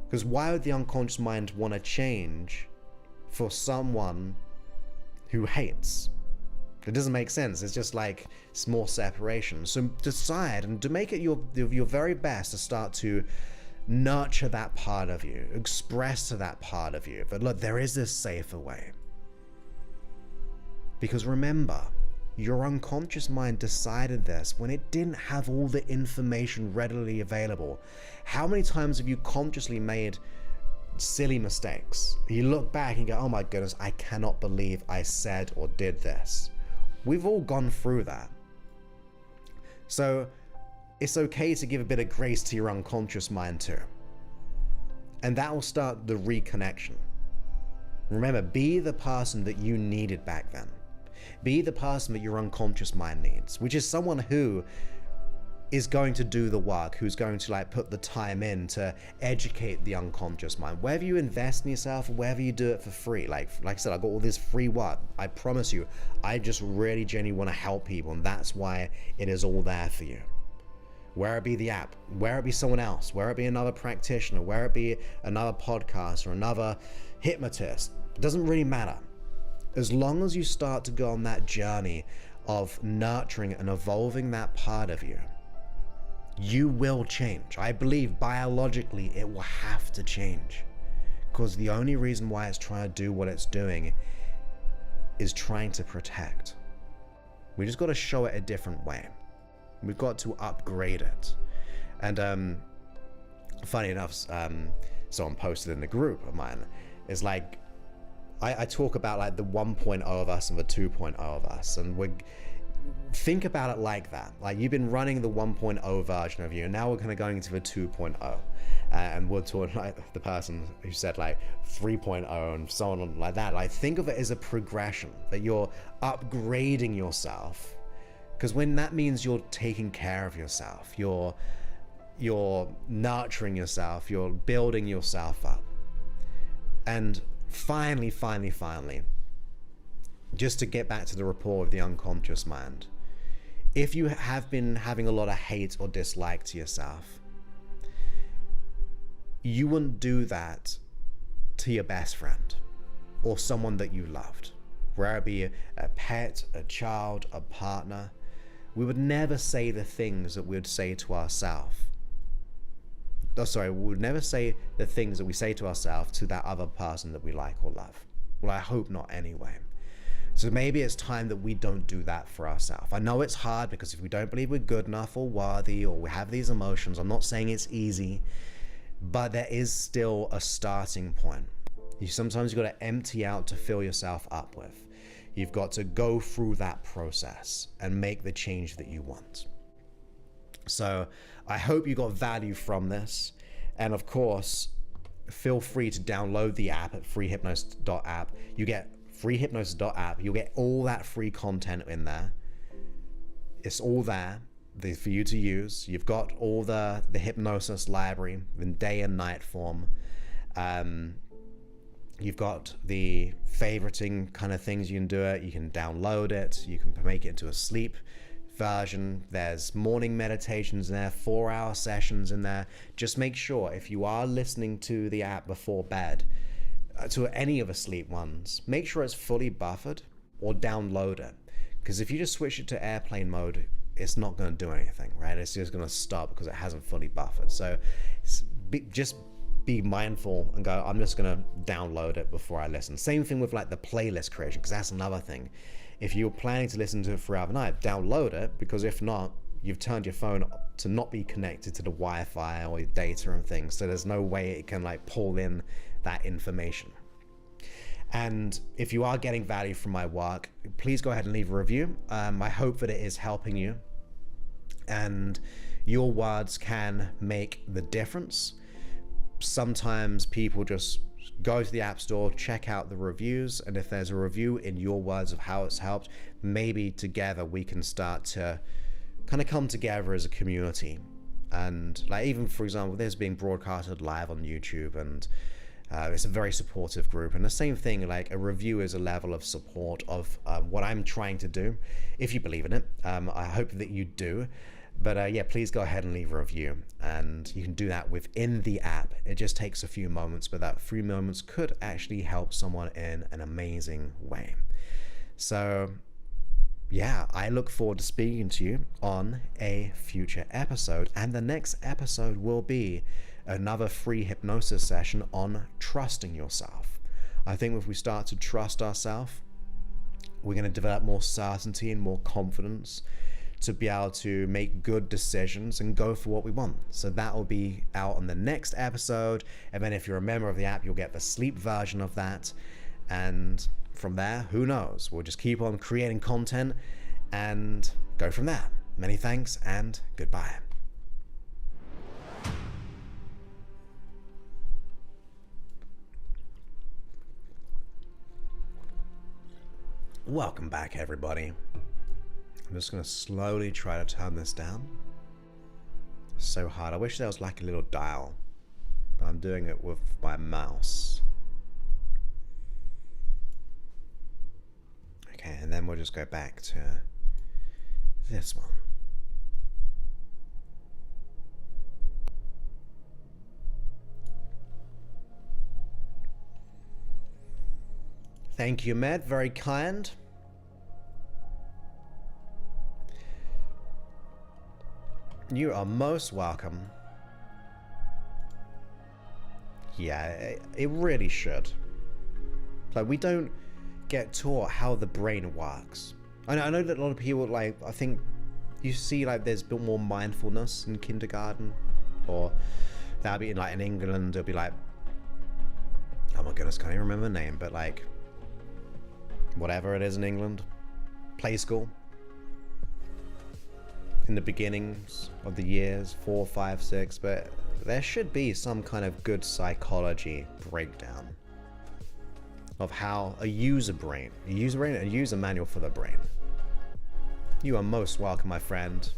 Because why would the unconscious mind want to change for someone who hates? It doesn't make sense. It's just like small separation. So decide and to make it your very best to start to nurture that part of you, express to that part of you that, look, there is this safer way. Because remember, your unconscious mind decided this when it didn't have all the information readily available. How many times have you consciously made silly mistakes? You look back and go, oh my goodness, I cannot believe I said or did this. We've all gone through that. So it's okay to give a bit of grace to your unconscious mind too. And that will start the reconnection. Remember, be the person that you needed back then. Be the person that your unconscious mind needs, which is someone who is going to do the work, who's going to like put the time in to educate the unconscious mind. Whether you invest in yourself or whether you do it for free, like I said, I got all this free work. I promise you, I just really genuinely want to help people, and that's why it is all there for you. Where it be the app, where it be someone else, where it be another practitioner, where it be another podcast or another hypnotist, it doesn't really matter. As long as you start to go on that journey of nurturing and evolving that part of you, you will change. I believe biologically it will have to change, because the only reason why it's trying to do what it's doing is trying to protect. We just got to show it a different way. We've got to upgrade it. And funny enough, someone posted in the group of mine, is like, I talk about like the 1.0 of us and the 2.0 of us, and we think about it like that. Like, you've been running the 1.0 version of you, and now we're kind of going into the 2.0, and we're talking like the person who said like 3.0 and so on like that. Like, think of it as a progression, that you're upgrading yourself, because when that means you're taking care of yourself, you're nurturing yourself, you're building yourself up. And finally, just to get back to the rapport of the unconscious mind, if you have been having a lot of hate or dislike to yourself, you wouldn't do that to your best friend or someone that you loved, whether it be a pet, a child, a partner. We would never say the things that we would say to ourselves. We would never say the things that we say to ourselves to that other person that we like or love. Well, I hope not anyway. So maybe it's time that we don't do that for ourselves. I know it's hard because if we don't believe we're good enough or worthy or we have these emotions, I'm not saying it's easy, but there is still a starting point. Sometimes you've got to empty out to fill yourself up with. You've got to go through that process and make the change that you want. So I hope you got value from this. And of course, feel free to download the app at freehypnosis.app. You get freehypnosis.app. You'll get all that free content in there. It's all there for you to use. You've got all the hypnosis library in day and night form. You've got the favoriting kind of things you can do it. You can download it. You can make it into a sleep version. There's morning meditations in there, 4-hour sessions in there. Just make sure if you are listening to the app before bed, to any of the sleep ones, make sure it's fully buffered or download it. Because if you just switch it to airplane mode, it's not going to do anything, right? It's just going to stop because it hasn't fully buffered. So just be mindful and go, I'm just going to download it before I listen. Same thing with like the playlist creation, because that's another thing. If you're planning to listen to it throughout the night, download it, because if not, you've turned your phone to not be connected to the Wi-Fi or your data and things. So there's no way it can like pull in that information. And if you are getting value from my work, please go ahead and leave a review. I hope that it is helping you, and your words can make the difference. Sometimes people just go to the App Store, check out the reviews, and if there's a review in your words of how it's helped, maybe together we can start to kind of come together as a community. And like, even for example, this being broadcasted live on YouTube, and it's a very supportive group. And the same thing, like a review is a level of support of what I'm trying to do. If you believe in it, I hope that you do. But yeah, please go ahead and leave a review, and you can do that within the app. It just takes a few moments, but that few moments could actually help someone in an amazing way. So yeah, I look forward to speaking to you on a future episode, and the next episode will be another free hypnosis session on trusting yourself. I think if we start to trust ourselves, we're going to develop more certainty and more confidence to be able to make good decisions and go for what we want. So that will be out on the next episode. And then if you're a member of the app, you'll get the sleep version of that. And from there, who knows? We'll just keep on creating content and go from there. Many thanks and goodbye. Welcome back, everybody. I'm just going to slowly try to turn this down. It's so hard. I wish there was like a little dial, but I'm doing it with my mouse. Okay, and then we'll just go back to this one. Thank you, Matt. Very kind. You are most welcome. Yeah, it really should. Like, we don't get taught how the brain works. I know that a lot of people, like, I think you see, like, there's a bit more mindfulness in kindergarten, or that'll be in, like, in England, it'll be like, oh my goodness, can't even remember the name, but like, whatever it is in England, play school. In the beginnings of the years, 4, 5, 6, but there should be some kind of good psychology breakdown of how a user manual for the brain. You are most welcome, my friend.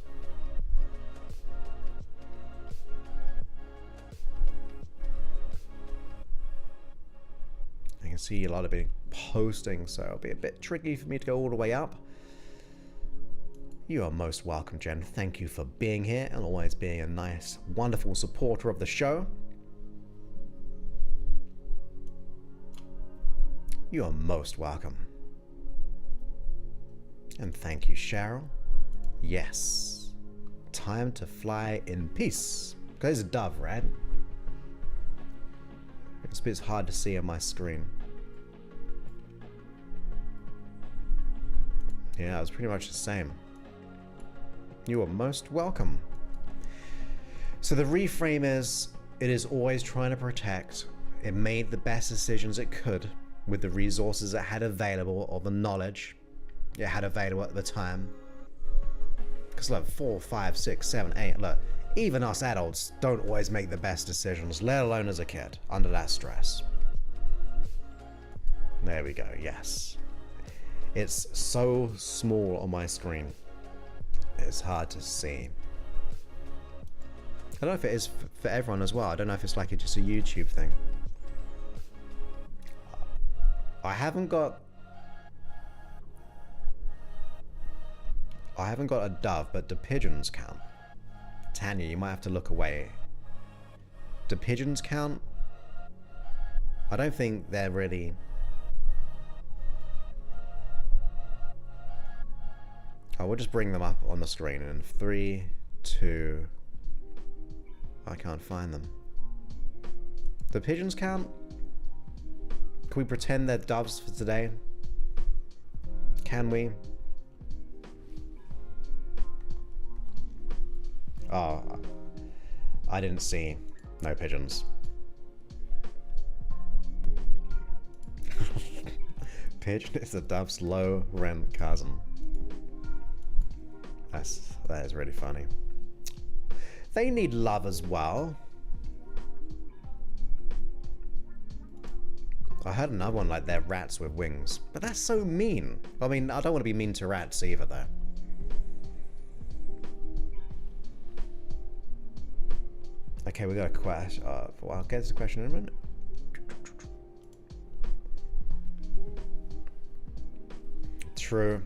I can see a lot of it posting, so it'll be a bit tricky for me to go all the way up. You are most welcome, Jen. Thank you for being here and always being a nice, wonderful supporter of the show. You are most welcome. And thank you, Cheryl. Yes. Time to fly in peace. Because it's a dove, right? It's a bit hard to see on my screen. Yeah, it was pretty much the same. You are most welcome. So the reframe is, it is always trying to protect. It made the best decisions it could with the resources it had available, or the knowledge it had available at the time. Because look, 4, 5, 6, 7, 8, look, even us adults don't always make the best decisions, let alone as a kid, under that stress. There we go, yes. It's so small on my screen. It's hard to see. I don't know if it is for everyone as well. I don't know if it's like just a YouTube thing. I haven't got a dove, but do pigeons count? Tanya, you might have to look away. Do pigeons count? I don't think they're really... I will just bring them up on the screen in 3, 2... I can't find them. Do pigeons count? Can we pretend they're doves for today? Can we? Oh, I didn't see. No pigeons. Pigeon is a dove's low rent cousin. That is really funny. They need love as well. I heard another one like they're rats with wings, but that's so mean. I mean, I don't want to be mean to rats either, though. Okay, we got a question. Well, I'll get to the question in a minute. True.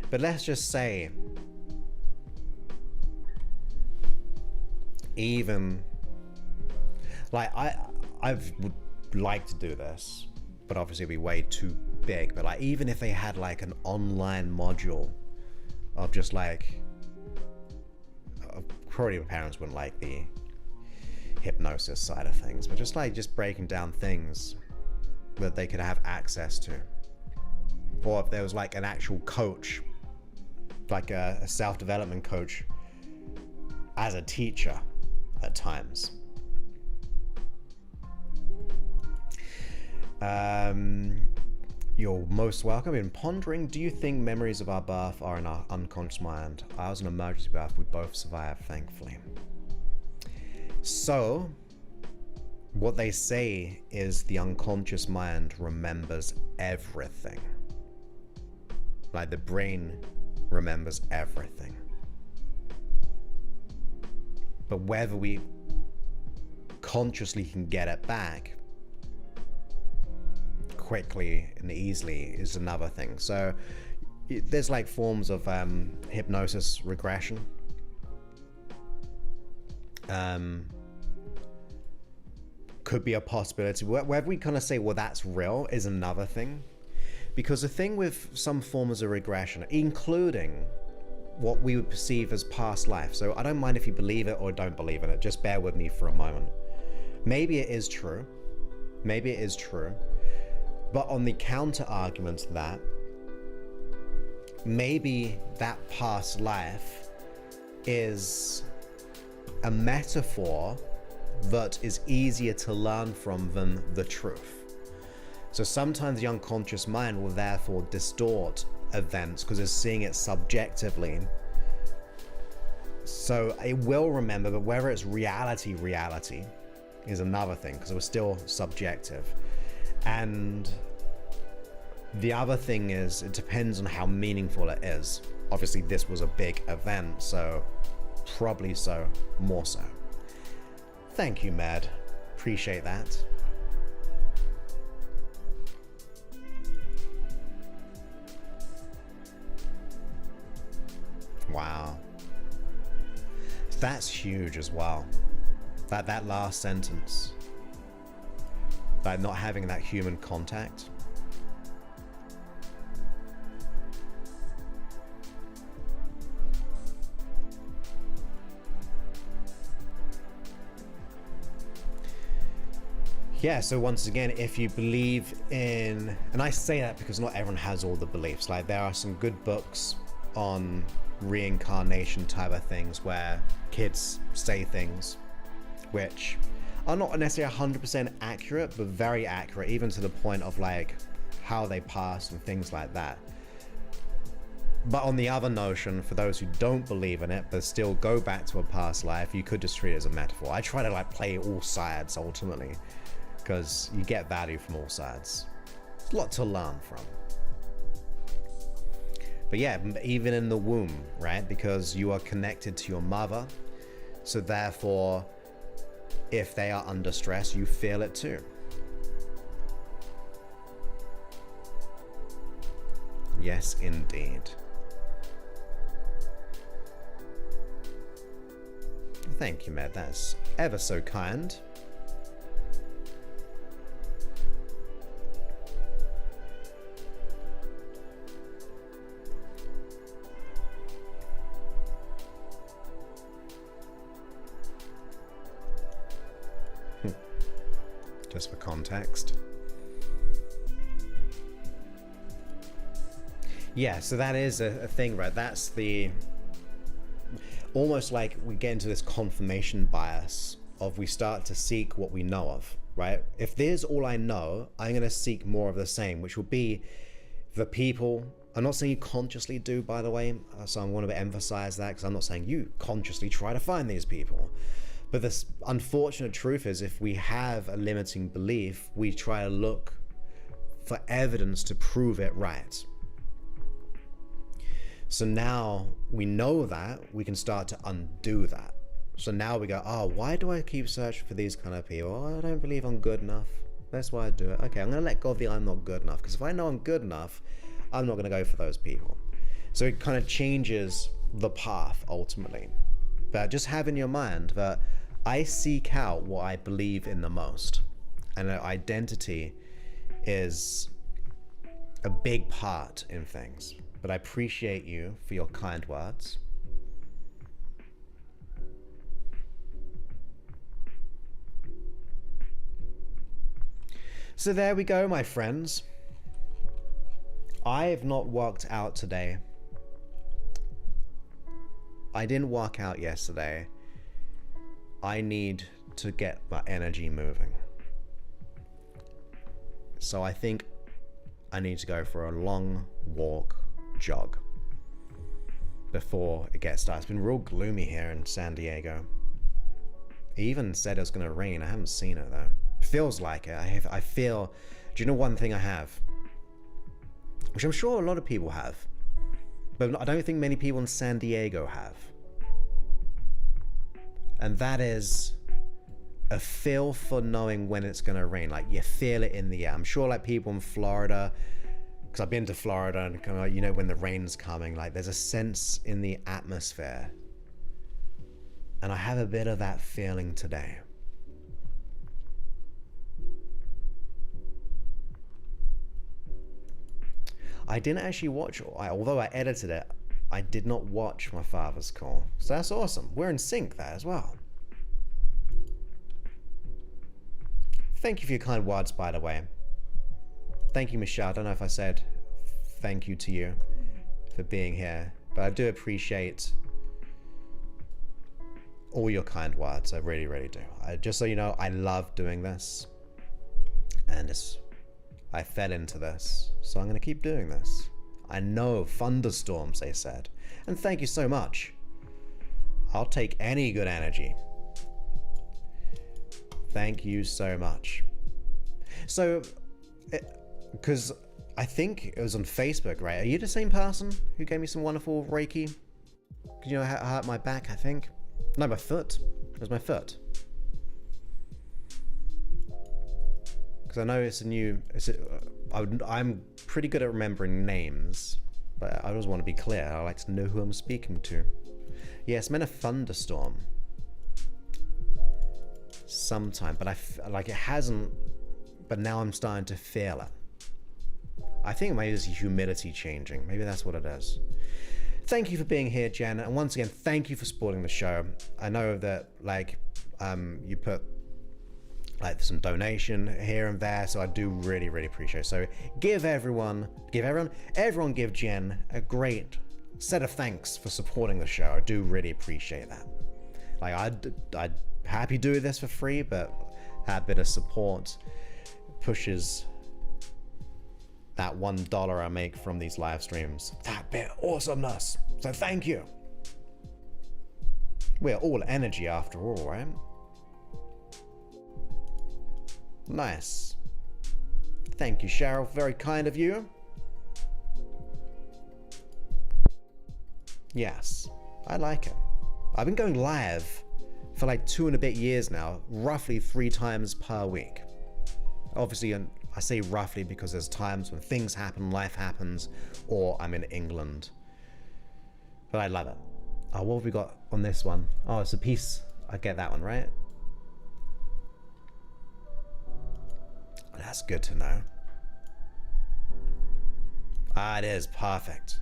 But let's just say, even like I would like to do this, but obviously it'd be way too big. But like, even if they had like an online module of just like, probably my parents wouldn't like the hypnosis side of things, but just breaking down things that they could have access to, or if there was like an actual coach, like a self-development coach as a teacher at times. You're most welcome. In pondering, do you think memories of our birth are in our unconscious mind? I was an emergency birth. We both survived, thankfully. So, what they say is the unconscious mind remembers everything. Like the brain remembers everything. But whether we consciously can get it back quickly and easily is another thing. So there's like forms of hypnosis regression. Could be a possibility. Whether we kind of say, well, that's real is another thing. Because the thing with some forms of regression, including what we would perceive as past life, so I don't mind if you believe it or don't believe in it, just bear with me for a moment. Maybe it is true. Maybe it is true. But on the counter argument to that, maybe that past life is a metaphor that is easier to learn from than the truth. So sometimes the unconscious mind will therefore distort events because it's seeing it subjectively. So it will remember, but whether it's reality is another thing, because it was still subjective. And the other thing is, it depends on how meaningful it is. Obviously this was a big event, so probably so, more so. Thank you, Med. Appreciate that. Wow. That's huge as well. That last sentence. Like not having that human contact. Yeah, so once again, if you believe in, and I say that because not everyone has all the beliefs, like there are some good books on reincarnation type of things where kids say things which are not necessarily 100% accurate, but very accurate, even to the point of like how they pass and things like that. But on the other notion, for those who don't believe in it but still go back to a past life, you could just treat it as a metaphor. I try to like play all sides ultimately, because you get value from all sides. There's a lot to learn from. But yeah, even in the womb, right? Because you are connected to your mother, so therefore, if they are under stress, you feel it too. Yes, indeed. Thank you, Med. That's ever so kind. Just for context. Yeah, so that is a thing, right? That's the almost like we get into this confirmation bias of we start to seek what we know of, right? If there's all I know, I'm going to seek more of the same, which will be the people. I'm not saying you consciously do, by the way, so I want to emphasize that, because I'm not saying you consciously try to find these people. But this unfortunate truth is, if we have a limiting belief, we try to look for evidence to prove it right. So now we know that, we can start to undo that. So now we go, oh, why do I keep searching for these kind of people? Oh, I don't believe I'm good enough. That's why I do it. Okay, I'm going to let go of the I'm not good enough, because if I know I'm good enough, I'm not going to go for those people. So it kind of changes the path ultimately. But just have in your mind that I seek out what I believe in the most. And identity is a big part in things. But I appreciate you for your kind words. So there we go, my friends. I have not worked out today. I didn't work out yesterday. I need to get my energy moving. So I think I need to go for a long walk, jog, before it gets dark. It's been real gloomy here in San Diego. It even said it was going to rain. I haven't seen it though. It feels like it. I feel, do you know one thing I have? Which I'm sure a lot of people have, but I don't think many people in San Diego have. And that is a feel for knowing when it's going to rain. Like you feel it in the air. I'm sure like people in Florida, because I've been to Florida, and kind of, you know, when the rain's coming, like there's a sense in the atmosphere. And I have a bit of that feeling today. I didn't actually watch, although I edited it, I did not watch my father's call. So that's awesome. We're in sync there as well. Thank you for your kind words, by the way. Thank you, Michelle. I don't know if I said thank you to you for being here, but I do appreciate all your kind words. I really, really do. Just so you know, I love doing this, and I fell into this, so I'm going to keep doing this. I know thunderstorms, they said, and thank you so much. I'll take any good energy. Thank you so much. So, because I think it was on Facebook, right? Are you the same person who gave me some wonderful Reiki? You know, I hurt my back, I think. No, my foot. It was my foot. Because I know it's a new... I'm pretty good at remembering names, but I just want to be clear. I like to know who I'm speaking to. Yes, I'm in a thunderstorm. Sometime, but like it hasn't, but now I'm starting to feel it. I think maybe it's humidity changing. Maybe that's what it is. Thank you for being here, Jen, and once again, thank you for supporting the show. I know that like you put like some donation here and there, so I do really appreciate it. So everyone give Jen a great set of thanks for supporting the show. I do really appreciate that. Like I'd happy doing this for free, but that bit of support pushes that $1 I make from these live streams, that bit of awesomeness. So thank you. We're all energy after all, right? Nice. Thank you, Cheryl. Very kind of you. Yes, I like it. I've been going live for like 2 and a bit years now, roughly 3 times per week. Obviously, I say roughly because there's times when things happen, life happens, or I'm in England. But I love it. Oh, what have we got on this one? Oh, it's a piece. I get that one, right? That's good to know. Ah, it is perfect.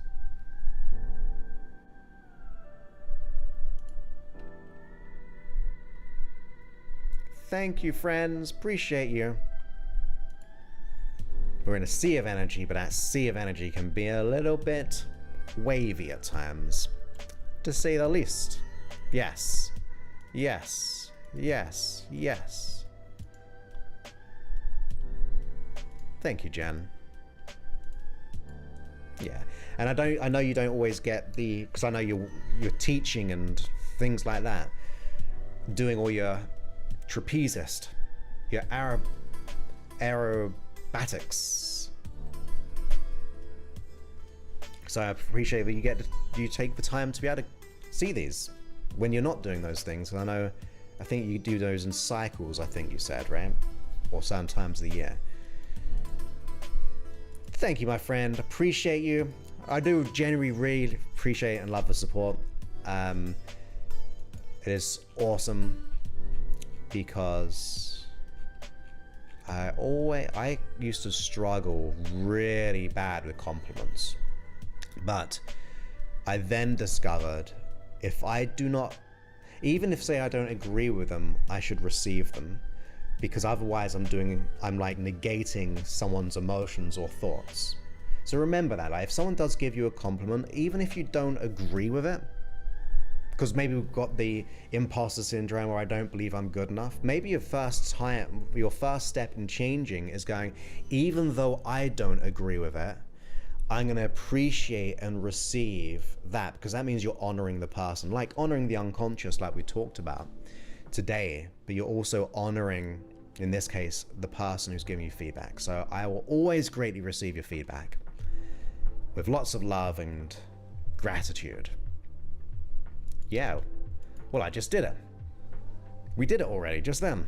Thank you, friends. Appreciate you. We're in a sea of energy, but that sea of energy can be a little bit wavy at times, to say the least. Yes. Yes. Yes. Yes. Thank you, Jen. Yeah, and I know you don't always get the, because I know you're teaching and things like that, doing all your trapezist, your aerobatics. So I appreciate that you take the time to be able to see these when you're not doing those things. And I think you do those in cycles, I think you said, right? Or certain times of the year. Thank you, my friend. Appreciate you. I do genuinely really appreciate and love the support. It is awesome because I used to struggle really bad with compliments, but I then discovered if I do not, even if say I don't agree with them, I should receive them. Because otherwise I'm like negating someone's emotions or thoughts. So remember that, like if someone does give you a compliment, even if you don't agree with it, because maybe we've got the imposter syndrome where I don't believe I'm good enough, maybe your first step in changing is going, even though I don't agree with it, I'm going to appreciate and receive that, because that means you're honoring the person, like honoring the unconscious like we talked about today, but you're also honoring, in this case, the person who's giving you feedback. So I will always greatly receive your feedback with lots of love and gratitude. Yeah, well, I just did it. We did it already, just then.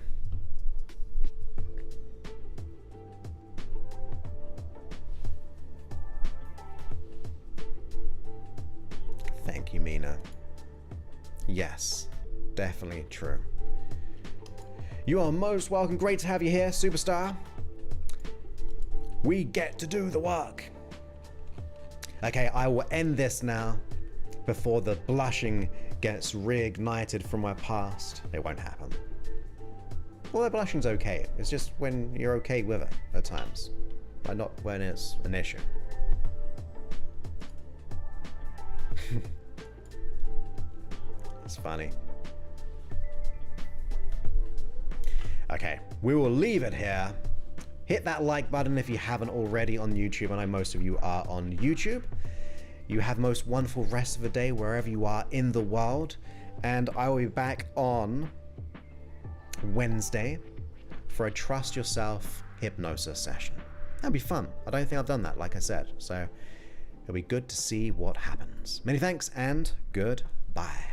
Thank you, Mina. Yes, definitely true. You are most welcome. Great to have you here, superstar. We get to do the work. Okay, I will end this now before the blushing gets reignited from my past. It won't happen. Well, the blushing's okay. It's just when you're okay with it at times, but not when it's an issue. It's funny. Okay, we will leave it here. Hit that like button if you haven't already on YouTube. I know most of you are on YouTube. You have the most wonderful rest of the day wherever you are in the world. And I will be back on Wednesday for a Trust Yourself hypnosis session. That'll be fun. I don't think I've done that, like I said. So it'll be good to see what happens. Many thanks and goodbye.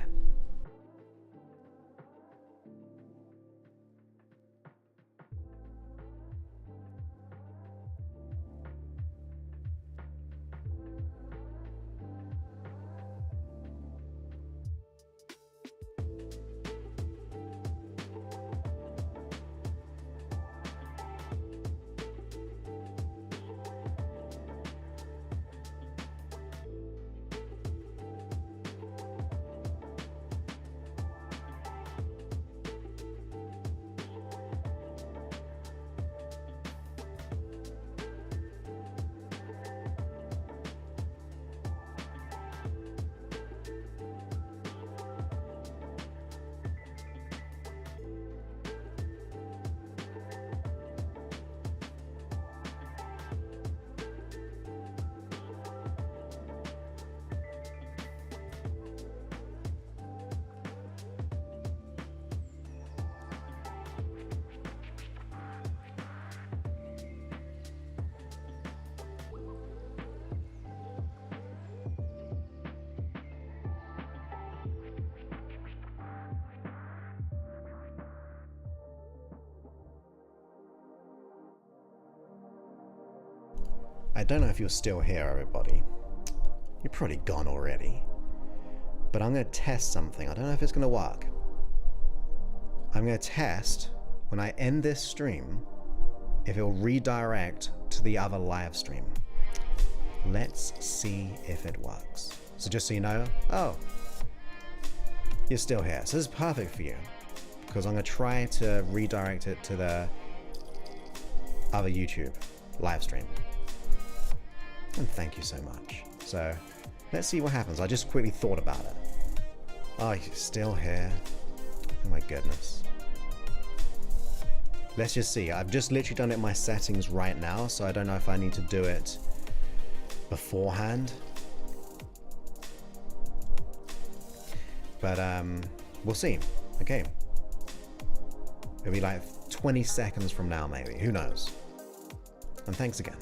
I don't know if you're still here, everybody. You're probably gone already. But I'm going to test something. I don't know if it's going to work. I'm going to test, when I end this stream, if it'll redirect to the other live stream. Let's see if it works. So just so you know, oh, you're still here. So this is perfect for you, because I'm going to try to redirect it to the other YouTube live stream. And thank you so much. So let's see what happens. I just quickly thought about it. Oh, you're still here. Oh my goodness. Let's just see. I've just literally done it in my settings right now, so I don't know if I need to do it beforehand. But we'll see. Okay. It'll be like 20 seconds from now, maybe. Who knows? And thanks again.